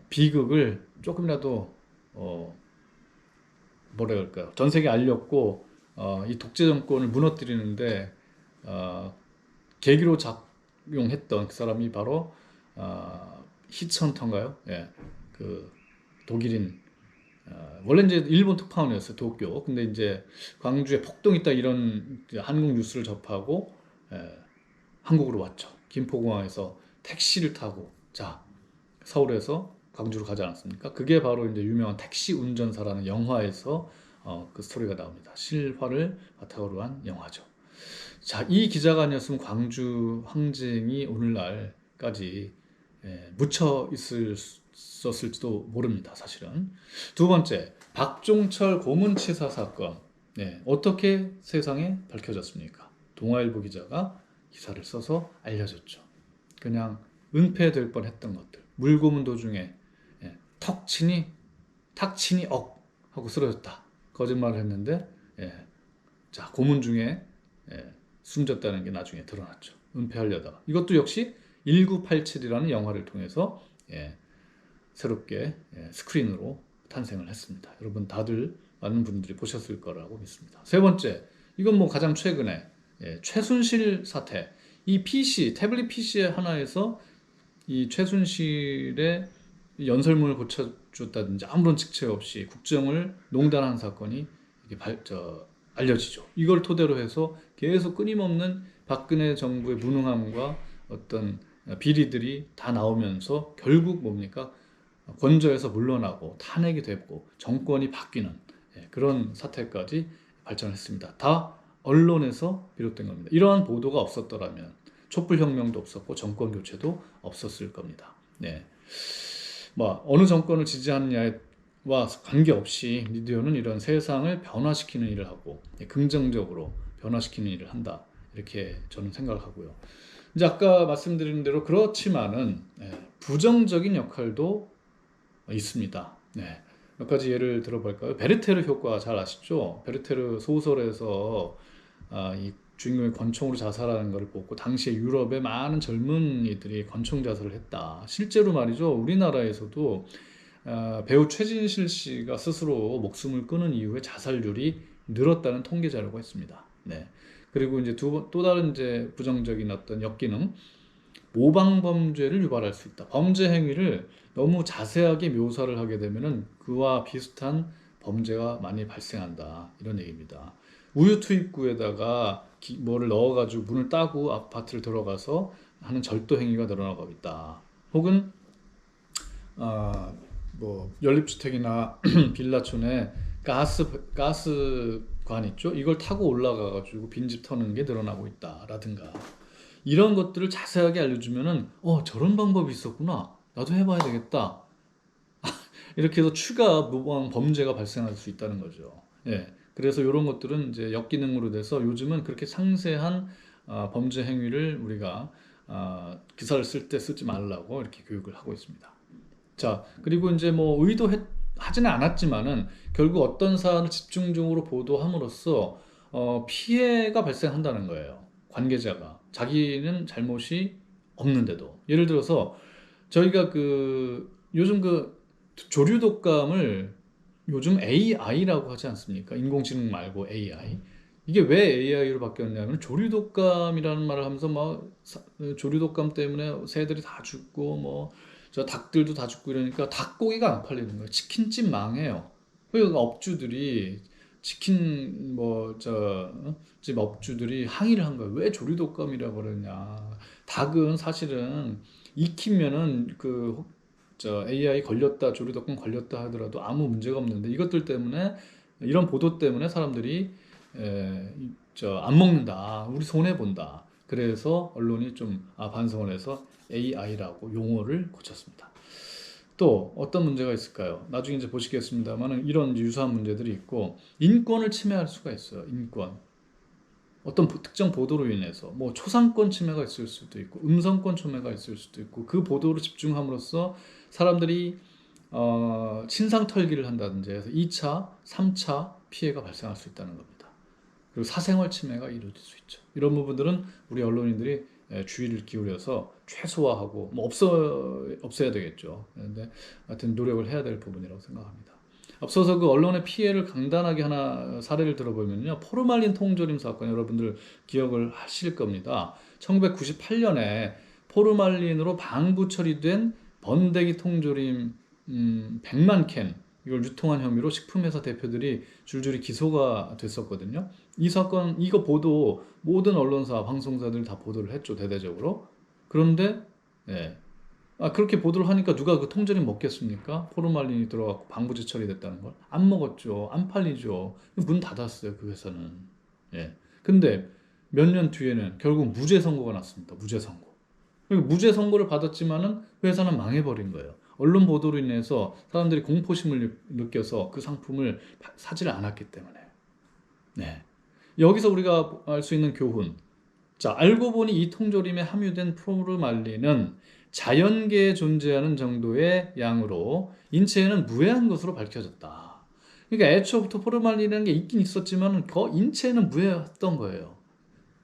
비극을 조금이라도 뭐라 그럴까요? 전 세계에 알렸고 이 독재 정권을 무너뜨리는데 계기로 작용했던 그 사람이 바로 히츠헌터인가요? 예, 그 독일인 원래 이제 일본 특파원이었어요 도쿄. 근데 이제 광주에 폭동 있다 이런 한국 뉴스를 접하고 한국으로 왔죠. 김포공항에서 택시를 타고 서울에서 광주로 가지 않았습니까? 그게 바로 이제 유명한 택시 운전사라는 영화에서 그 스토리가 나옵니다. 실화를 바탕으로 한 영화죠. 이 기자가 아니었으면 광주 항쟁이 오늘날까지 묻혀 있었을지도 모릅니다. 사실은. 두 번째, 박종철 고문치사 사건. 어떻게 세상에 밝혀졌습니까? 동아일보 기자가 기사를 써서 알려졌죠. 그냥 은폐될 뻔했던 것들. 물고문 도중에 탁치니 하고 쓰러졌다. 거짓말을 했는데 고문 중에 숨졌다는 게 나중에 드러났죠. 은폐하려다가. 이것도 역시 1987이라는 영화를 통해서 새롭게 스크린으로 탄생을 했습니다. 여러분 다들 많은 분들이 보셨을 거라고 믿습니다. 세 번째, 이건 뭐 가장 최근에 최순실 사태. 이 PC, 태블릿 PC 하나에서 이 최순실의 연설문을 고쳐줬다든지 아무런 직책 없이 국정을 농단한 사건이 알려지죠. 이걸 토대로 해서 계속 끊임없는 박근혜 정부의 무능함과 어떤 비리들이 다 나오면서 결국 뭡니까? 권좌에서 물러나고 탄핵이 됐고 정권이 바뀌는 그런 사태까지 발전했습니다. 다 언론에서 비롯된 겁니다. 이러한 보도가 없었더라면 촛불혁명도 없었고 정권 교체도 없었을 겁니다. 뭐 어느 정권을 지지하느냐와 관계없이 미디어는 이런 세상을 변화시키는 일을 하고 긍정적으로 변화시키는 일을 한다. 이렇게 저는 생각을 하고요. 이제 아까 말씀드린 대로 그렇지만은 부정적인 역할도 있습니다. 몇 가지 예를 들어볼까요? 베르테르 효과 잘 아시죠? 베르테르 소설에서 이 주인공이 권총으로 자살하는 것을 보고 당시에 유럽의 많은 젊은이들이 권총 자살을 했다. 실제로 말이죠. 우리나라에서도 배우 최진실 씨가 스스로 목숨을 끊은 이후에 자살률이 늘었다는 통계 자료가 있습니다. 그리고 이제 또 다른 이제 부정적인 어떤 역기능, 모방 범죄를 유발할 수 있다. 범죄 행위를 너무 자세하게 묘사를 하게 되면은 그와 비슷한 범죄가 많이 발생한다. 이런 얘기입니다. 우유 투입구에다가 뭐를 넣어가지고 문을 따고 아파트를 들어가서 하는 절도 행위가 늘어나고 있다. 혹은 뭐 연립주택이나 빌라촌에 가스관 있죠? 이걸 타고 올라가가지고 빈집 터는 게 늘어나고 있다라든가 이런 것들을 자세하게 알려주면은 저런 방법이 있었구나. 나도 해봐야 되겠다. 이렇게 해서 추가 무방 범죄가 발생할 수 있다는 거죠. 그래서 이런 것들은 이제 역기능으로 돼서 요즘은 그렇게 상세한 범죄 행위를 우리가 기사를 쓸 때 쓰지 말라고 이렇게 교육을 하고 있습니다. 자, 그리고 이제 뭐 하지는 않았지만은 결국 어떤 사안을 집중적으로 보도함으로써 피해가 발생한다는 거예요. 관계자가 자기는 잘못이 없는데도 예를 들어서 저희가 요즘 조류 독감을 요즘 AI라고 하지 않습니까? 인공지능 말고 AI. 이게 왜 AI로 바뀌었냐면 조류 독감이라는 말을 하면서 막 조류 독감 때문에 새들이 다 죽고 뭐 저 닭들도 다 죽고 이러니까 닭고기가 안 팔리는 거예요. 치킨집 망해요. 그러니까 업주들이 치킨 집 업주들이 항의를 한 거예요. 왜 조류 독감이라고 그러냐. 닭은 사실은 익히면은 AI 걸렸다, 조류 독감 걸렸다 하더라도 아무 문제가 없는데 이것들 때문에 이런 보도 때문에 사람들이 안 먹는다. 우리 손해 본다. 그래서 언론이 좀 반성을 해서 AI라고 용어를 고쳤습니다. 또 어떤 문제가 있을까요? 나중에 이제 보시겠습니다만 이런 유사한 문제들이 있고 인권을 침해할 수가 있어요. 인권. 어떤 특정 보도로 인해서 뭐 초상권 침해가 있을 수도 있고 음성권 침해가 있을 수도 있고 그 보도로 집중함으로써 사람들이 신상 털기를 한다든지 해서 2차, 3차 피해가 발생할 수 있다는 겁니다. 그리고 사생활 침해가 이루어질 수 있죠. 이런 부분들은 우리 언론인들이 주의를 기울여서 최소화하고 뭐 없어야 되겠죠. 그런데 하여튼 노력을 해야 될 부분이라고 생각합니다. 앞서서 언론의 피해를 간단하게 하나 사례를 들어보면요. 포르말린 통조림 사건 여러분들 기억을 하실 겁니다. 1998년에 포르말린으로 방부 처리된 번데기 통조림 100만 캔 이걸 유통한 혐의로 식품회사 대표들이 줄줄이 기소가 됐었거든요. 이 사건 이거 보도 모든 언론사 방송사들 다 보도를 했죠. 대대적으로. 그런데 그렇게 보도를 하니까 누가 그 통조림 먹겠습니까? 포르말린이 들어가고 방부제 처리됐다는 걸 안 먹었죠. 안 팔리죠. 문 닫았어요. 그 회사는. 근데 몇 년 뒤에는 결국 무죄 선고가 났습니다. 무죄 선고. 그리고 무죄 선고를 받았지만은 회사는 망해버린 거예요. 언론 보도로 인해서 사람들이 공포심을 느껴서 그 상품을 사지를 않았기 때문에. 여기서 우리가 알 수 있는 교훈. 자, 알고 보니 이 통조림에 함유된 포르말린은 자연계에 존재하는 정도의 양으로 인체에는 무해한 것으로 밝혀졌다. 그러니까 애초부터 포르말린이라는 게 있긴 있었지만 인체에는 무해했던 거예요.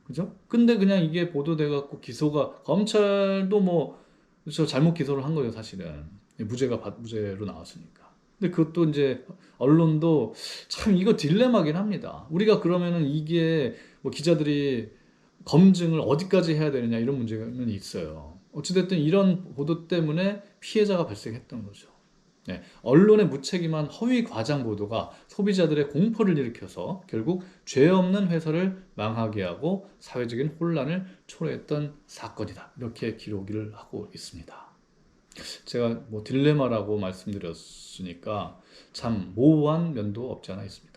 그죠? 근데 그냥 이게 보도돼 갖고 기소가 검찰도 뭐 저 잘못 기소를 한 거예요, 사실은. 무죄로 나왔으니까. 근데 그것도 이제 언론도 참 이거 딜레마긴 합니다. 우리가 그러면은 이게 뭐 기자들이 검증을 어디까지 해야 되느냐 이런 문제는 있어요. 어찌됐든 이런 보도 때문에 피해자가 발생했던 거죠. 네, 언론의 무책임한 허위 과장 보도가 소비자들의 공포를 일으켜서 결국 죄 없는 회사를 망하게 하고 사회적인 혼란을 초래했던 사건이다. 이렇게 기록을 하고 있습니다. 제가 뭐 딜레마라고 말씀드렸으니까 참 모호한 면도 없지 않아 있습니다.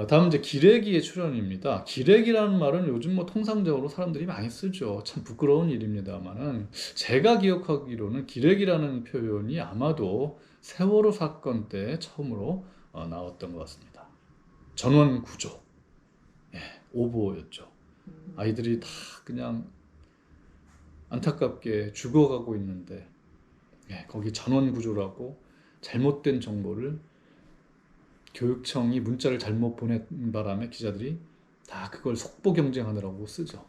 다음 이제 기레기의 출현입니다. 기레기라는 말은 요즘 뭐 통상적으로 사람들이 많이 쓰죠. 참 부끄러운 일입니다만은 제가 기억하기로는 기레기라는 표현이 아마도 세월호 사건 때 처음으로 나왔던 것 같습니다. 전원 구조, 예, 오보였죠. 아이들이 다 그냥 안타깝게 죽어가고 있는데 예, 거기 전원 구조라고 잘못된 정보를 교육청이 문자를 잘못 보낸 바람에 기자들이 다 그걸 속보 경쟁하느라고 쓰죠.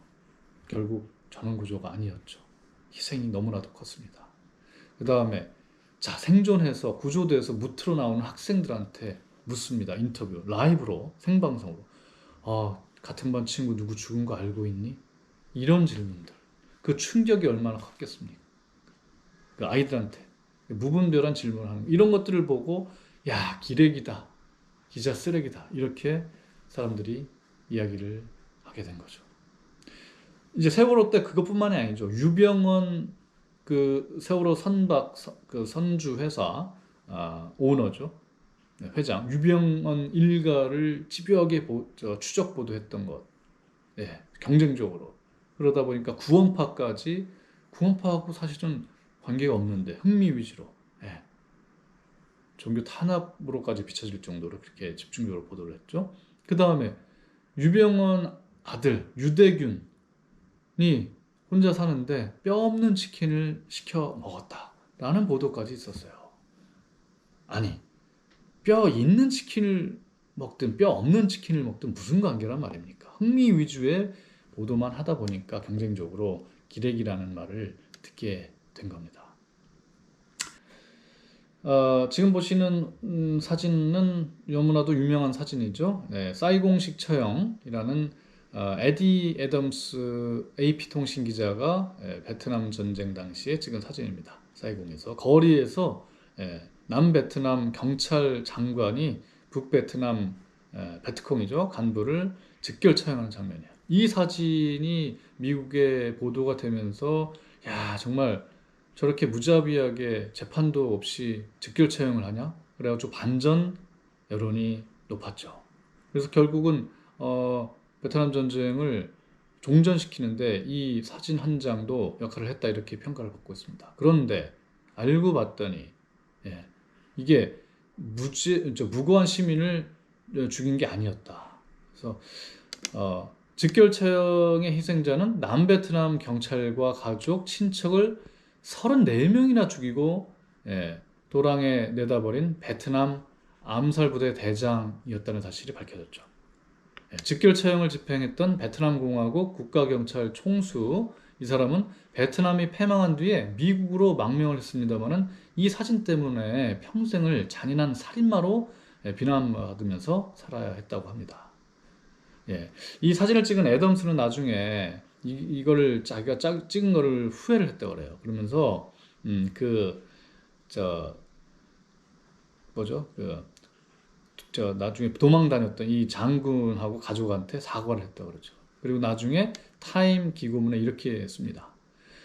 결국 전원 구조가 아니었죠. 희생이 너무나도 컸습니다. 그 다음에 자 생존해서 구조돼서 무트로 나오는 학생들한테 묻습니다. 인터뷰 라이브로 생방송으로. 같은 반 친구 누구 죽은 거 알고 있니? 이런 질문들. 그 충격이 얼마나 컸겠습니까? 그 아이들한테 무분별한 질문을 하는 이런 것들을 보고 야 기레기다. 기자 쓰레기다. 이렇게 사람들이 이야기를 하게 된 거죠. 이제 세월호 때 그것뿐만이 아니죠. 유병언 그 세월호 선박 그 선주 회사 오너죠. 회장 유병언 일가를 집요하게 추적 보도했던 것. 예, 경쟁적으로. 그러다 보니까 구원파까지 구원파하고 사실은 관계가 없는데 흥미 위주로. 예. 종교 탄압으로까지 비춰질 정도로 그렇게 집중적으로 보도를 했죠. 그 다음에 유병언 아들 유대균이 혼자 사는데 뼈 없는 치킨을 시켜 먹었다라는 보도까지 있었어요. 아니 뼈 있는 치킨을 먹든 뼈 없는 치킨을 먹든 무슨 관계란 말입니까? 흥미 위주의 보도만 하다 보니까 경쟁적으로 기레기라는 말을 듣게 된 겁니다. 지금 보시는 사진은 너무나도 유명한 사진이죠. 네, 사이공식 처형이라는 에디 애덤스 AP통신 기자가 베트남 전쟁 당시에 찍은 사진입니다. 사이공에서 거리에서 남베트남 경찰 장관이 북베트남 베트콩이죠 간부를 즉결 처형하는 장면이에요. 이 사진이 미국에 보도가 되면서 야 정말 저렇게 무자비하게 재판도 없이 즉결 처형을 하냐? 그래가지고 반전 여론이 높았죠. 그래서 결국은 베트남 전쟁을 종전시키는데 이 사진 한 장도 역할을 했다 이렇게 평가를 받고 있습니다. 그런데 알고 봤더니 이게 무고한 시민을 죽인 게 아니었다. 그래서 즉결 처형의 희생자는 남베트남 경찰과 가족, 친척을 34명이나 죽이고 도랑에 내다버린 베트남 암살부대 대장이었다는 사실이 밝혀졌죠. 즉결 처형을 집행했던 베트남 공화국 국가경찰 총수 이 사람은 베트남이 패망한 뒤에 미국으로 망명을 했습니다만은 이 사진 때문에 평생을 잔인한 살인마로 비난받으면서 살아야 했다고 합니다. 이 사진을 찍은 애덤스는 나중에 이거를 자기가 찍은 거를 후회를 했다고 그래요. 그러면서 나중에 도망 다녔던 이 장군하고 가족한테 사과를 했다고 그러죠. 그리고 나중에 타임 기고문에 이렇게 했습니다.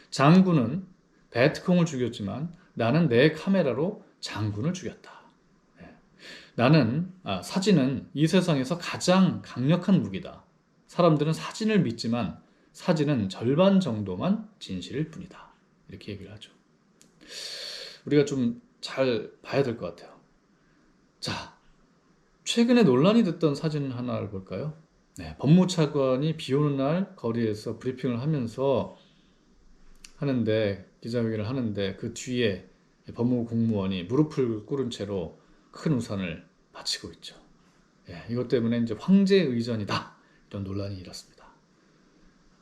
장군은 베트콩을 죽였지만 나는 내 카메라로 장군을 죽였다. 사진은 이 세상에서 가장 강력한 무기다. 사람들은 사진을 믿지만 사진은 절반 정도만 진실일 뿐이다. 이렇게 얘기를 하죠. 우리가 좀 잘 봐야 될 것 같아요. 자, 최근에 논란이 됐던 사진 하나를 볼까요? 법무차관이 비 오는 날 거리에서 브리핑을 하면서 기자회견을 하는데 그 뒤에 법무부 공무원이 무릎을 꿇은 채로 큰 우산을 받치고 있죠. 이것 때문에 이제 황제 의전이다. 좀 논란이 일었습니다.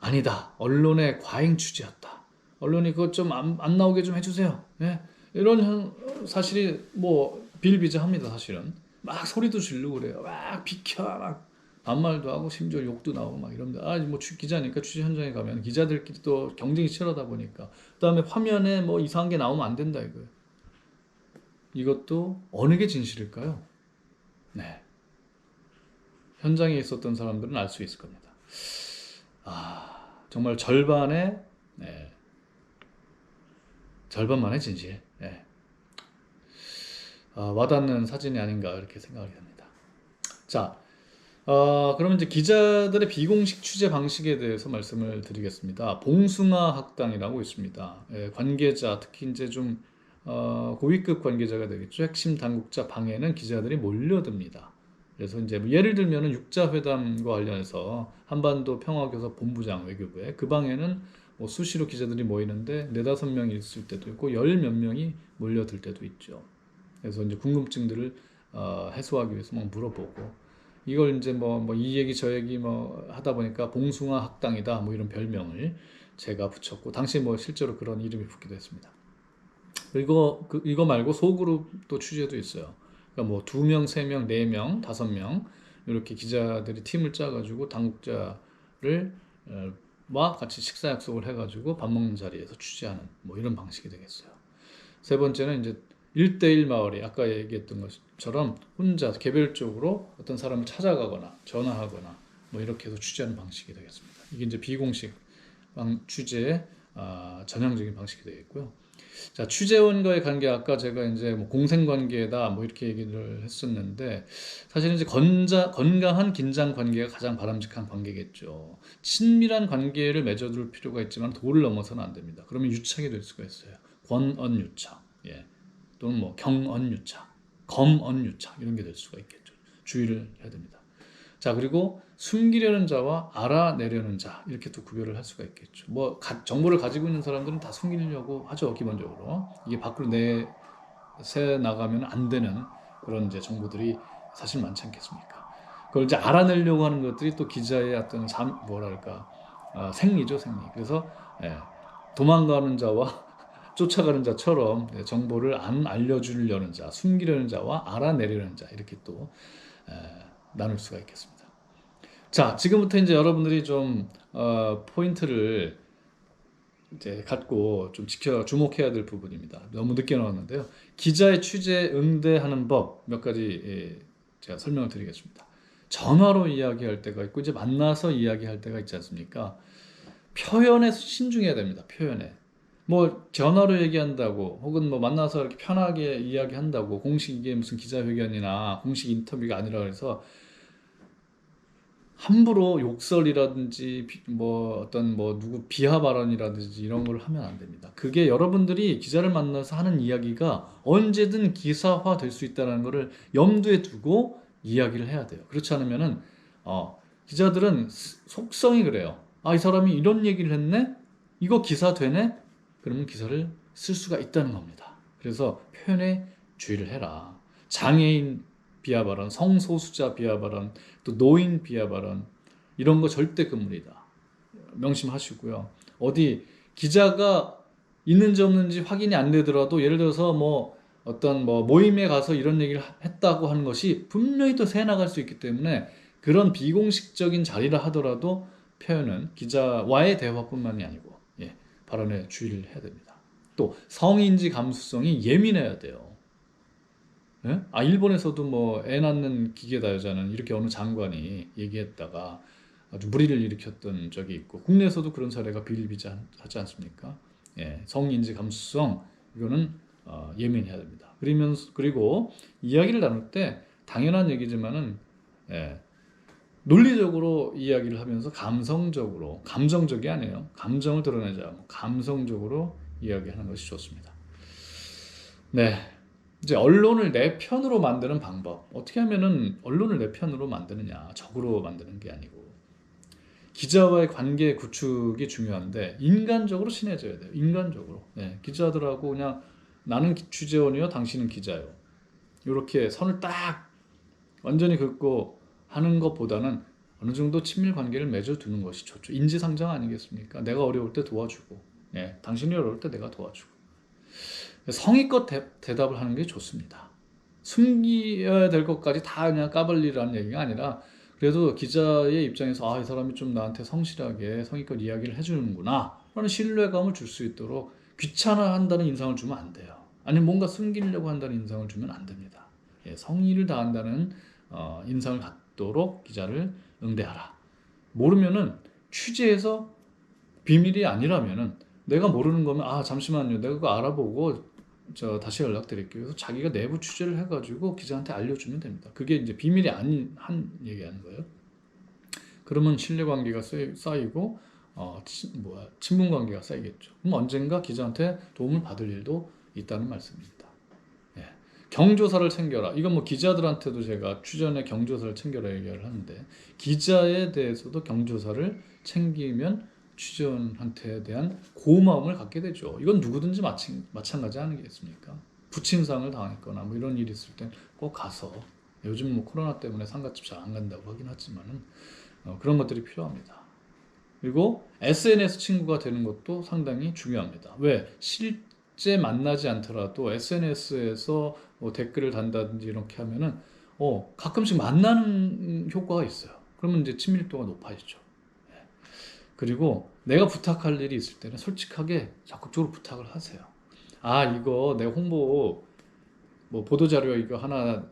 아니다. 언론의 과잉 취재였다. 언론이 그것 좀 안 나오게 좀 해주세요. 예? 이런 사실이 뭐 비일비재합니다. 사실은 막 소리도 지르고 그래요. 막 비켜 막 반말도 하고 심지어 욕도 나오고 막 이럽니다. 뭐 기자니까 취재 현장에 가면 기자들끼리 또 경쟁이 치열하다 보니까 그다음에 화면에 뭐 이상한 게 나오면 안 된다 이거예요. 이것도 어느 게 진실일까요? 네. 현장에 있었던 사람들은 알 수 있을 겁니다. 정말 절반의 네, 절반만의 진실. 네. 와닿는 사진이 아닌가 이렇게 생각이 됩니다. 자, 그러면 이제 기자들의 비공식 취재 방식에 대해서 말씀을 드리겠습니다. 봉숭아 학당이라고 있습니다. 관계자, 특히 이제 좀 고위급 관계자가 되겠죠. 핵심 당국자 방에는 기자들이 몰려듭니다. 그래서 이제 뭐 예를 들면은 육자회담과 관련해서 한반도 평화교섭 본부장 외교부에 그 방에는 뭐 수시로 기자들이 모이는데 4-5명이 있을 때도 있고 10몇 명이 몰려들 때도 있죠. 그래서 이제 궁금증들을 해소하기 위해서 막 물어보고 이걸 이제 뭐 이 얘기 저 얘기 뭐 하다 보니까 봉숭아 학당이다 뭐 이런 별명을 제가 붙였고 당시 뭐 실제로 그런 이름이 붙기도 했습니다. 그리고 이거 말고 소그룹도 취재도 있어요. 그러니까 뭐 2명, 3명, 4명, 5명 이렇게 기자들이 팀을 짜가지고 당국자를 와 같이 식사 약속을 해가지고 밥 먹는 자리에서 취재하는 뭐 이런 방식이 되겠어요. 세 번째는 이제 1대1 마을이 아까 얘기했던 것처럼 혼자 개별적으로 어떤 사람을 찾아가거나 전화하거나 뭐 이렇게 해서 취재하는 방식이 되겠습니다. 이게 이제 비공식 취재의 전형적인 방식이 되겠고요. 자, 취재원과의 관계 아까 제가 이제 뭐 공생관계다 뭐 이렇게 얘기를 했었는데 사실은 이제 건강한 긴장 관계가 가장 바람직한 관계겠죠. 친밀한 관계를 맺어둘 필요가 있지만 도를 넘어서는 안 됩니다. 그러면 유착이 될 수가 있어요. 권언유착, 예, 또는 뭐 경언유착, 검언유착 이런 게 될 수가 있겠죠. 주의를 해야 됩니다. 자, 그리고 숨기려는 자와 알아내려는 자 이렇게 또 구별을 할 수가 있겠죠. 뭐 정보를 가지고 있는 사람들은 다 숨기려고 하죠. 기본적으로 이게 밖으로 내세 나가면 안 되는 그런 이제 정보들이 사실 많지 않겠습니까? 그걸 이제 알아내려고 하는 것들이 또 기자의 어떤 뭐랄까 생리죠, 생리. 그래서 도망가는 자와 쫓아가는 자처럼 정보를 안 알려주려는 자, 숨기려는 자와 알아내려는 자 이렇게 또 나눌 수가 있겠습니다. 자, 지금부터 이제 여러분들이 좀 포인트를 이제 갖고 좀 주목해야 될 부분입니다. 너무 늦게 나왔는데요. 기자의 취재 응대하는 법 몇 가지 제가 설명을 드리겠습니다. 전화로 이야기할 때가 있고 이제 만나서 이야기할 때가 있지 않습니까? 표현에 신중해야 됩니다. 표현에. 뭐 전화로 얘기한다고 혹은 뭐 만나서 이렇게 편하게 이야기한다고 공식 이게 무슨 기자회견이나 공식 인터뷰가 아니라 그래서 함부로 욕설이라든지 뭐 어떤 뭐 누구 비하 발언이라든지 이런 걸 하면 안 됩니다. 그게 여러분들이 기자를 만나서 하는 이야기가 언제든 기사화 될 수 있다는 것을 염두에 두고 이야기를 해야 돼요. 그렇지 않으면은 기자들은 속성이 그래요. 이 사람이 이런 얘기를 했네? 이거 기사 되네? 그러면 기사를 쓸 수가 있다는 겁니다. 그래서 표현에 주의를 해라. 장애인 비하 발언, 성소수자 비하 발언, 또 노인 비하 발언 이런 거 절대 금물이다. 명심하시고요. 어디 기자가 있는지 없는지 확인이 안 되더라도 예를 들어서 뭐 어떤 뭐 모임에 가서 이런 얘기를 했다고 하는 것이 분명히 또 새 나갈 수 있기 때문에 그런 비공식적인 자리라 하더라도 표현은 기자와의 대화뿐만이 아니고 발언에 주의를 해야 됩니다. 또 성인지 감수성이 예민해야 돼요. 예? 일본에서도 뭐 애 낳는 기계다 여자는 이렇게 어느 장관이 얘기했다가 아주 물의를 일으켰던 적이 있고 국내에서도 그런 사례가 비일비재하지 않습니까? 성인지 감수성 이거는 예민해야 됩니다. 그리고 이야기를 나눌 때 당연한 얘기지만은 논리적으로 이야기를 하면서 감정적이 아니에요. 감정을 드러내자 감성적으로 이야기하는 것이 좋습니다. 네. 이제 언론을 내 편으로 만드는 방법. 어떻게 하면은 언론을 내 편으로 만드느냐. 적으로 만드는 게 아니고. 기자와의 관계 구축이 중요한데 인간적으로 친해져야 돼요. 인간적으로. 기자들하고 그냥 나는 취재원이요. 당신은 기자요. 이렇게 선을 딱 완전히 긋고 하는 것보다는 어느 정도 친밀 관계를 맺어두는 것이 좋죠. 인지상정 아니겠습니까? 내가 어려울 때 도와주고, 당신이 어려울 때 내가 도와주고. 성의껏 대답을 하는 게 좋습니다. 숨겨야 될 것까지 다 그냥 까발리라는 얘기가 아니라 그래도 기자의 입장에서 이 사람이 좀 나한테 성실하게 성의껏 이야기를 해주는구나 라는 신뢰감을 줄 수 있도록 귀찮아한다는 인상을 주면 안 돼요. 아니면 뭔가 숨기려고 한다는 인상을 주면 안 됩니다. 성의를 다한다는 인상을 갖도록 기자를 응대하라. 모르면은 취재에서 비밀이 아니라면은 내가 모르는 거면 잠시만요, 내가 그거 알아보고 다시 연락드릴게요. 그래서 자기가 내부 취재를 해가지고 기자한테 알려주면 됩니다. 그게 이제 비밀이 아닌 한 얘기하는 거예요. 그러면 신뢰관계가 쌓이고 친분관계가 쌓이겠죠. 그럼 언젠가 기자한테 도움을 받을 일도 있다는 말씀입니다. 경조사를 챙겨라. 이건 뭐 기자들한테도 제가 취재원의 경조사를 챙겨라 얘기를 하는데 기자에 대해서도 경조사를 챙기면 취재원한테 대한 고마움을 갖게 되죠. 이건 누구든지 마찬가지 아니겠습니까? 부친상을 당했거나 뭐 이런 일이 있을 땐 꼭 가서, 요즘 뭐 코로나 때문에 상가집 잘 안 간다고 하긴 하지만은 그런 것들이 필요합니다. 그리고 SNS 친구가 되는 것도 상당히 중요합니다. 왜? 실제 만나지 않더라도 SNS에서 뭐 댓글을 단다든지 이렇게 하면은 가끔씩 만나는 효과가 있어요. 그러면 이제 친밀도가 높아지죠. 그리고 내가 부탁할 일이 있을 때는 솔직하게 적극적으로 부탁을 하세요. 이거 내 홍보 뭐 보도자료 이거 하나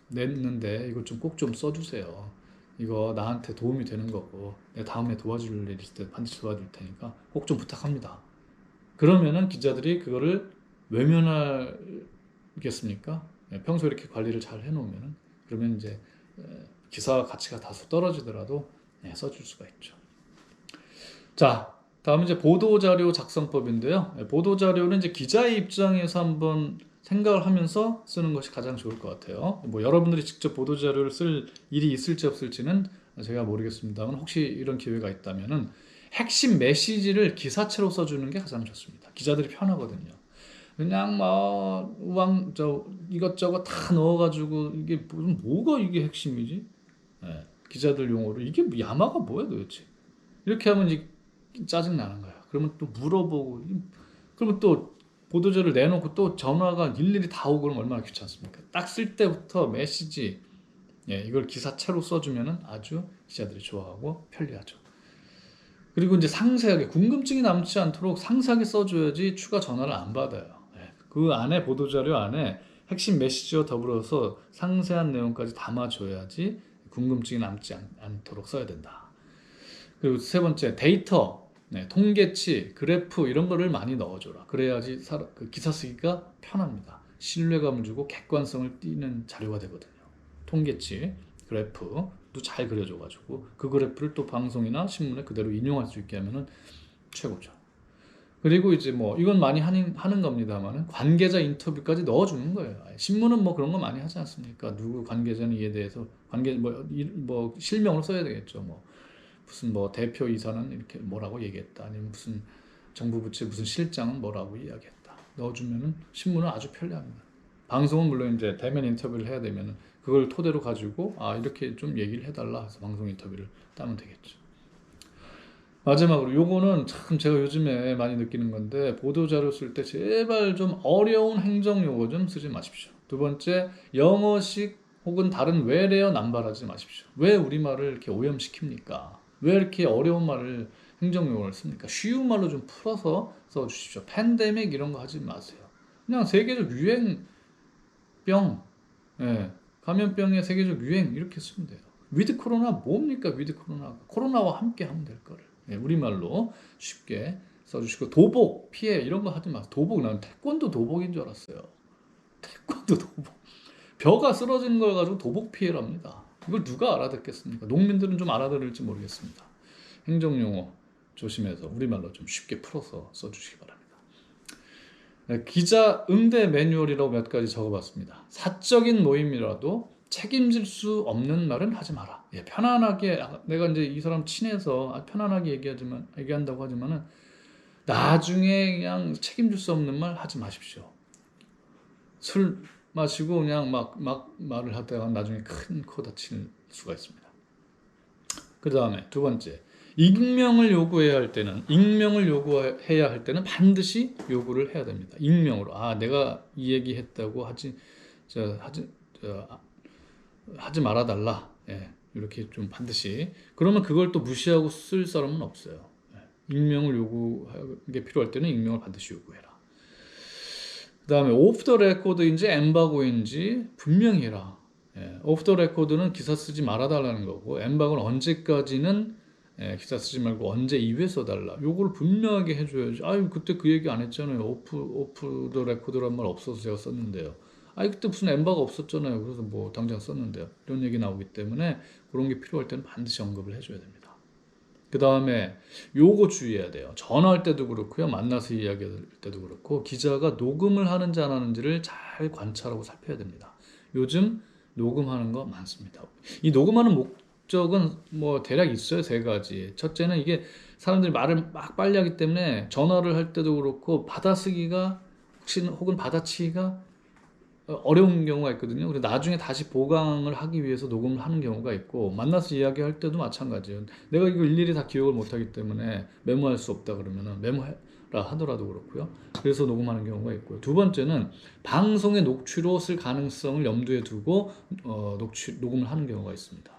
냈는데 이거 좀 꼭 좀 써주세요. 이거 나한테 도움이 되는 거고 내가 다음에 도와줄 일 있을 때 반드시 도와줄 테니까 꼭 좀 부탁합니다. 그러면은 기자들이 그거를 외면하겠습니까? 평소에 이렇게 관리를 잘 해놓으면은, 그러면 이제 기사 가치가 다소 떨어지더라도 써줄 수가 있죠. 자, 다음 이제 보도자료 작성법인데요. 보도자료는 이제 기자의 입장에서 한번 생각을 하면서 쓰는 것이 가장 좋을 것 같아요. 뭐 여러분들이 직접 보도자료를 쓸 일이 있을지 없을지는 제가 모르겠습니다만 혹시 이런 기회가 있다면은 핵심 메시지를 기사체로 써주는 게 가장 좋습니다. 기자들이 편하거든요. 그냥 이것저것 다 넣어가지고 이게 뭐가 이게 핵심이지? 기자들 용어로 이게 야마가 뭐야 도대체? 이렇게 하면 이제 짜증 나는 거야. 그러면 또 물어보고, 그러면 또 보도자를 내놓고 또 전화가 일일이 다 오고 그러면 얼마나 귀찮습니까? 딱 쓸 때부터 메시지, 이걸 기사체로 써주면은 아주 기자들이 좋아하고 편리하죠. 그리고 이제 상세하게 궁금증이 남지 않도록 상세하게 써줘야지 추가 전화를 안 받아요. 그 안에 보도자료 안에 핵심 메시지와 더불어서 상세한 내용까지 담아줘야지 궁금증이 남지 않도록 써야 된다. 그리고 세 번째, 데이터, 통계치, 그래프 이런 거를 많이 넣어줘라. 그래야지 그 기사 쓰기가 편합니다. 신뢰감을 주고 객관성을 띠는 자료가 되거든요. 통계치, 그래프도 잘 그려줘가지고 그 그래프를 또 방송이나 신문에 그대로 인용할 수 있게 하면은 최고죠. 그리고 이제 뭐 이건 많이 하는 겁니다만은 관계자 인터뷰까지 넣어주는 거예요. 신문은 뭐 그런 거 많이 하지 않습니까? 누구 관계자는 이에 대해서 뭐 실명으로 써야 되겠죠. 뭐 무슨 뭐 대표이사는 이렇게 뭐라고 얘기했다. 아니면 무슨 정부 부처 무슨 실장은 뭐라고 이야기했다. 넣어주면은 신문은 아주 편리합니다. 방송은 물론 이제 대면 인터뷰를 해야 되면은 그걸 토대로 가지고 이렇게 좀 얘기를 해달라 해서 방송 인터뷰를 따면 되겠죠. 마지막으로 요거는 참 제가 요즘에 많이 느끼는 건데 보도자료 쓸 때 제발 좀 어려운 행정용어 좀 쓰지 마십시오. 두 번째, 영어식 혹은 다른 외래어 남발하지 마십시오. 왜 우리말을 이렇게 오염시킵니까? 왜 이렇게 어려운 말을 행정용어를 씁니까? 쉬운 말로 좀 풀어서 써주십시오. 팬데믹 이런 거 하지 마세요. 그냥 세계적 유행병, 감염병의 세계적 유행 이렇게 쓰면 돼요. 위드 코로나 뭡니까? 위드 코로나와 함께 하면 될 거를 우리말로 쉽게 써주시고, 도복, 피해 이런 거 하지 마세요. 도복, 난 태권도 도복인 줄 알았어요. 태권도 도복, 벼가 쓰러지는 걸 가지고 도복 피해랍니다. 이걸 누가 알아듣겠습니까? 농민들은 좀 알아들을지 모르겠습니다. 행정용어 조심해서 우리말로 좀 쉽게 풀어서 써주시기 바랍니다. 기자 응대 매뉴얼이라고 몇 가지 적어봤습니다. 사적인 모임이라도 책임질 수 없는 말은 하지 마라. 편안하게, 내가 이제 이 사람 친해서 편안하게 얘기한다고 하지만은 나중에 그냥 책임질 수 없는 말 하지 마십시오. 술 마시고 그냥 막 말을 하다가 나중에 큰 코 다칠 수가 있습니다. 그 다음에 두 번째, 익명을 요구해야 할 때는 반드시 요구를 해야 됩니다. 익명으로. 아, 내가 이 얘기 했다고 하지 말아달라. 예, 이렇게 좀 반드시. 그러면 그걸 또 무시하고 쓸 사람은 없어요. 예, 익명을 요구하는 게 필요할 때는 익명을 반드시 요구해라. 그 다음에 오프 더 레코드인지 엠바고인지 분명히 해라. 예, 오프 더 레코드는 기사 쓰지 말아달라는 거고, 엠바고는 언제까지는 기사 쓰지 말고 언제 이후에 써달라. 요걸 분명하게 해줘야지. 아유, 그때 그 얘기 안 했잖아요. 오프 더 레코드란 말 없어서 제가 썼는데요. 아니, 그때 무슨 엠바가 없었잖아요. 그래서 뭐 당장 썼는데요. 이런 얘기 나오기 때문에 그런 게 필요할 때는 반드시 언급을 해줘야 됩니다. 그 다음에 요거 주의해야 돼요. 전화할 때도 그렇고요. 만나서 이야기할 때도 그렇고, 기자가 녹음을 하는지 안 하는지를 잘 관찰하고 살펴야 됩니다. 요즘 녹음하는 거 많습니다. 이 녹음하는 목적은 뭐 대략 있어요. 세 가지. 첫째는 이게 사람들이 말을 막 빨리 하기 때문에 전화를 할 때도 그렇고 받아쓰기가 혹은 받아치기가 어려운 경우가 있거든요. 그래서 나중에 다시 보강을 하기 위해서 녹음을 하는 경우가 있고, 만나서 이야기할 때도 마찬가지예요. 내가 이걸 일일이 다 기억을 못하기 때문에 메모할 수 없다 그러면은 메모해라 하더라도 그렇고요. 그래서 녹음하는 경우가 있고요. 두 번째는 방송의 녹취로 쓸 가능성을 염두에 두고 녹음을 하는 경우가 있습니다.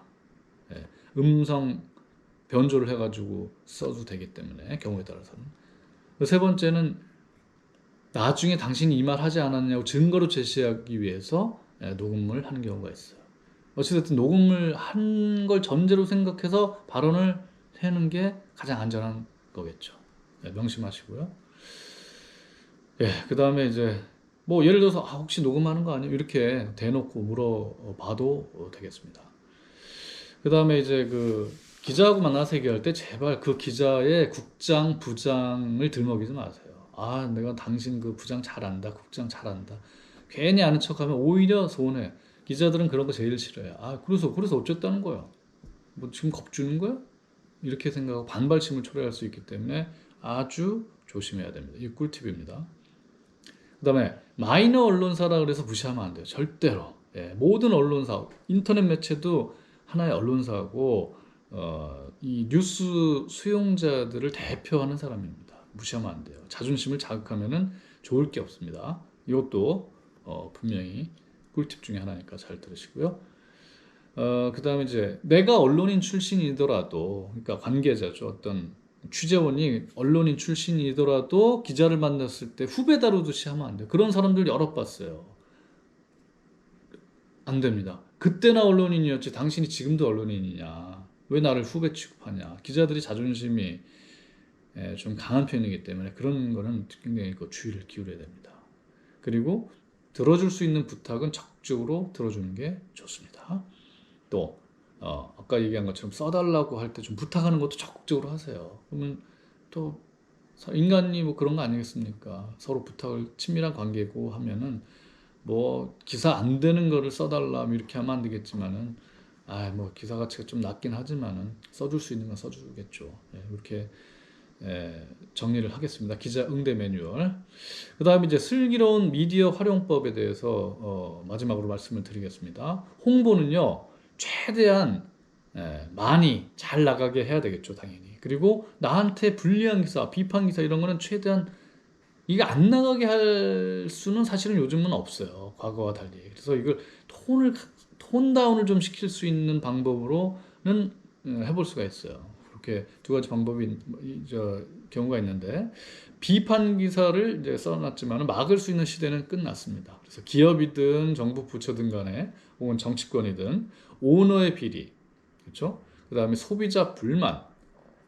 예, 음성 변조를 해가지고 써도 되기 때문에 경우에 따라서는. 세 번째는 나중에 당신이 이 말 하지 않았냐고 증거로 제시하기 위해서 녹음을 하는 경우가 있어요. 어찌됐든 녹음을 한 걸 전제로 생각해서 발언을 하는 게 가장 안전한 거겠죠. 명심하시고요. 예, 그 다음에 이제 뭐 예를 들어서 혹시 녹음하는 거 아니에요? 이렇게 대놓고 물어봐도 되겠습니다. 그 다음에 이제 그 기자하고 만나서 얘기할 때 제발 그 기자의 국장, 부장을 들먹이지 마세요. 아, 내가 당신 그 부장 잘 안다, 국장 잘 안다. 괜히 아는 척하면 오히려 손해. 기자들은 그런 거 제일 싫어해요. 아, 그래서 어쨌다는 거야. 뭐 지금 겁주는 거야? 이렇게 생각하고 반발심을 초래할 수 있기 때문에 아주 조심해야 됩니다. 이 꿀팁입니다. 그 다음에 마이너 언론사라 그래서 무시하면 안 돼요. 절대로. 예, 모든 언론사, 인터넷 매체도 하나의 언론사고 이 뉴스 수용자들을 대표하는 사람입니다. 무시하면 안 돼요. 자존심을 자극하면은 좋을 게 없습니다. 이것도 분명히 꿀팁 중에 하나니까 잘 들으시고요. 그 다음에 이제 내가 언론인 출신이더라도, 그러니까 관계자죠. 어떤 취재원이 언론인 출신이더라도 기자를 만났을 때 후배 다루듯이 하면 안 돼요. 그런 사람들 여러 봤어요. 안 됩니다. 그때나 언론인이었지 당신이 지금도 언론인이냐. 왜 나를 후배 취급하냐. 기자들이 자존심이 좀 강한 편이기 때문에 그런 거는 굉장히 주의를 기울여야 됩니다. 그리고 들어줄 수 있는 부탁은 적극적으로 들어주는 게 좋습니다. 또 아까 얘기한 것처럼 써달라고 할 때 좀 부탁하는 것도 적극적으로 하세요. 그러면 또 인간이 뭐 그런 거 아니겠습니까? 서로 부탁을 친밀한 관계고 하면은 뭐 기사 안 되는 거를 써달라 뭐 이렇게 하면 안 되겠지만은 뭐 기사 가치가 좀 낮긴 하지만은 써줄 수 있는 건 써주겠죠. 이렇게 정리를 하겠습니다. 기자 응대 매뉴얼. 그 다음에 이제 슬기로운 미디어 활용법에 대해서 마지막으로 말씀을 드리겠습니다. 홍보는요, 최대한 많이 잘 나가게 해야 되겠죠, 당연히. 그리고 나한테 불리한 기사, 비판 기사 이런 거는 최대한 이게 안 나가게 할 수는 사실은 요즘은 없어요. 과거와 달리. 그래서 이걸 톤 다운을 좀 시킬 수 있는 방법으로는 해볼 수가 있어요. 그렇게 두 가지 방법이 경우가 있는데, 비판 기사를 이제 써놨지만 막을 수 있는 시대는 끝났습니다. 그래서 기업이든 정부 부처든 간에 혹은 정치권이든 오너의 비리, 그렇죠? 그 다음에 소비자 불만,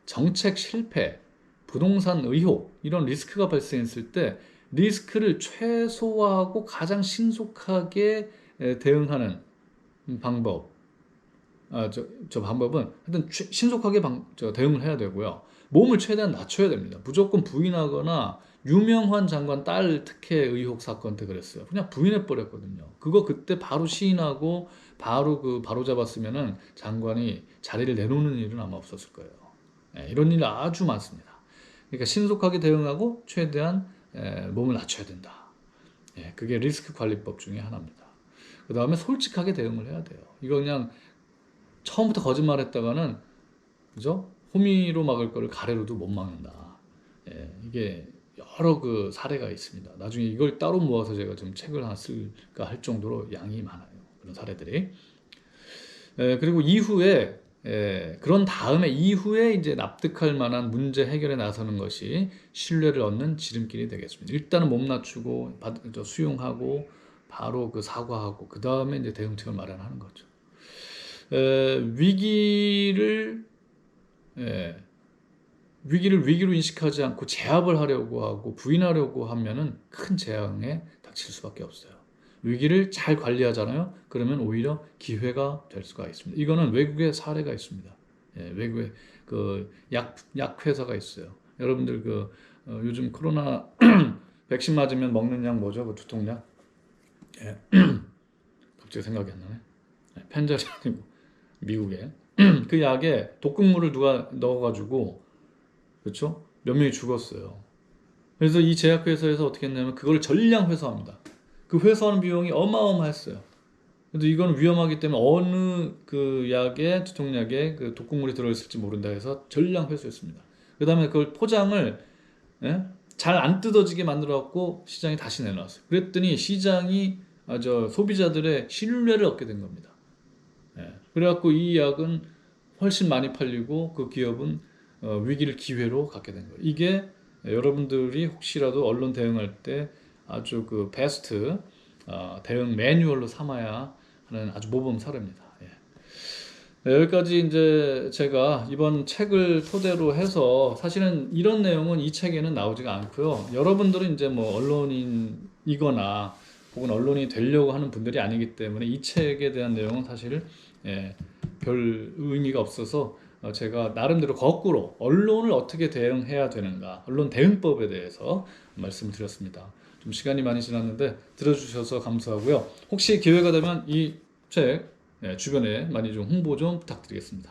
정책 실패, 부동산 의혹 이런 리스크가 발생했을 때 리스크를 최소화하고 가장 신속하게 대응하는 방법. 저 방법은 하여튼 신속하게 대응을 해야 되고요. 몸을 최대한 낮춰야 됩니다. 무조건 부인하거나 유명한 장관 딸 특혜 의혹 사건 때 그랬어요. 그냥 부인해 버렸거든요. 그거 그때 바로 시인하고 바로 잡았으면은 장관이 자리를 내놓는 일은 아마 없었을 거예요. 이런 일 아주 많습니다. 그러니까 신속하게 대응하고 최대한 몸을 낮춰야 된다. 그게 리스크 관리법 중에 하나입니다. 그 다음에 솔직하게 대응을 해야 돼요. 이거 그냥 처음부터 거짓말했다가는 그죠? 호미로 막을 거를 가래로도 못 막는다. 예, 이게 여러 그 사례가 있습니다. 나중에 이걸 따로 모아서 제가 좀 책을 하나 쓸까 할 정도로 양이 많아요. 그런 사례들이. 그리고 이후에 그런 다음에 이후에 이제 납득할 만한 문제 해결에 나서는 것이 신뢰를 얻는 지름길이 되겠습니다. 일단은 몸 낮추고 수용하고 바로 그 사과하고 그 다음에 이제 대응책을 마련하는 거죠. 위기를 위기로 인식하지 않고 제압을 하려고 하고 부인하려고 하면은 큰 재앙에 닥칠 수밖에 없어요. 위기를 잘 관리하잖아요. 그러면 오히려 기회가 될 수가 있습니다. 이거는 외국의 사례가 있습니다. 외국에 그 약 회사가 있어요. 여러분들 요즘 코로나 백신 맞으면 먹는 약 뭐죠? 그 두통약. 갑자기 생각이 안 나네. 펜자리 아니고 미국에 그 약에 독극물을 누가 넣어가지고 그렇죠? 몇 명이 죽었어요. 그래서 이 제약회사에서 어떻게 했냐면 그걸 전량 회수합니다. 그 회수하는 비용이 어마어마했어요. 근데 이건 위험하기 때문에 어느 그 약에 두통약에 그 독극물이 들어있을지 모른다 해서 전량 회수했습니다. 그 다음에 그걸 포장을 잘 안 뜯어지게 만들어 갖고 시장에 다시 내놨어요. 그랬더니 시장이 소비자들의 신뢰를 얻게 된 겁니다. 그래갖고 이 약은 훨씬 많이 팔리고 그 기업은 위기를 기회로 갖게 된 거예요. 이게 여러분들이 혹시라도 언론 대응할 때 아주 그 베스트 대응 매뉴얼로 삼아야 하는 아주 모범 사례입니다. 여기까지 이제 제가 이번 책을 토대로 해서 사실은 이런 내용은 이 책에는 나오지가 않고요. 여러분들은 이제 뭐 언론인이거나 혹은 언론이 되려고 하는 분들이 아니기 때문에 이 책에 대한 내용은 사실 별 의미가 없어서 제가 나름대로 거꾸로 언론을 어떻게 대응해야 되는가, 언론 대응법에 대해서 말씀드렸습니다. 좀 시간이 많이 지났는데 들어주셔서 감사하고요. 혹시 기회가 되면 이 책 주변에 많이 좀 홍보 좀 부탁드리겠습니다.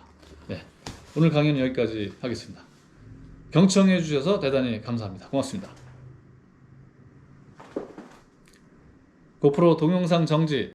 오늘 강의는 여기까지 하겠습니다. 경청해 주셔서 대단히 감사합니다. 고맙습니다. 고프로 동영상 정지.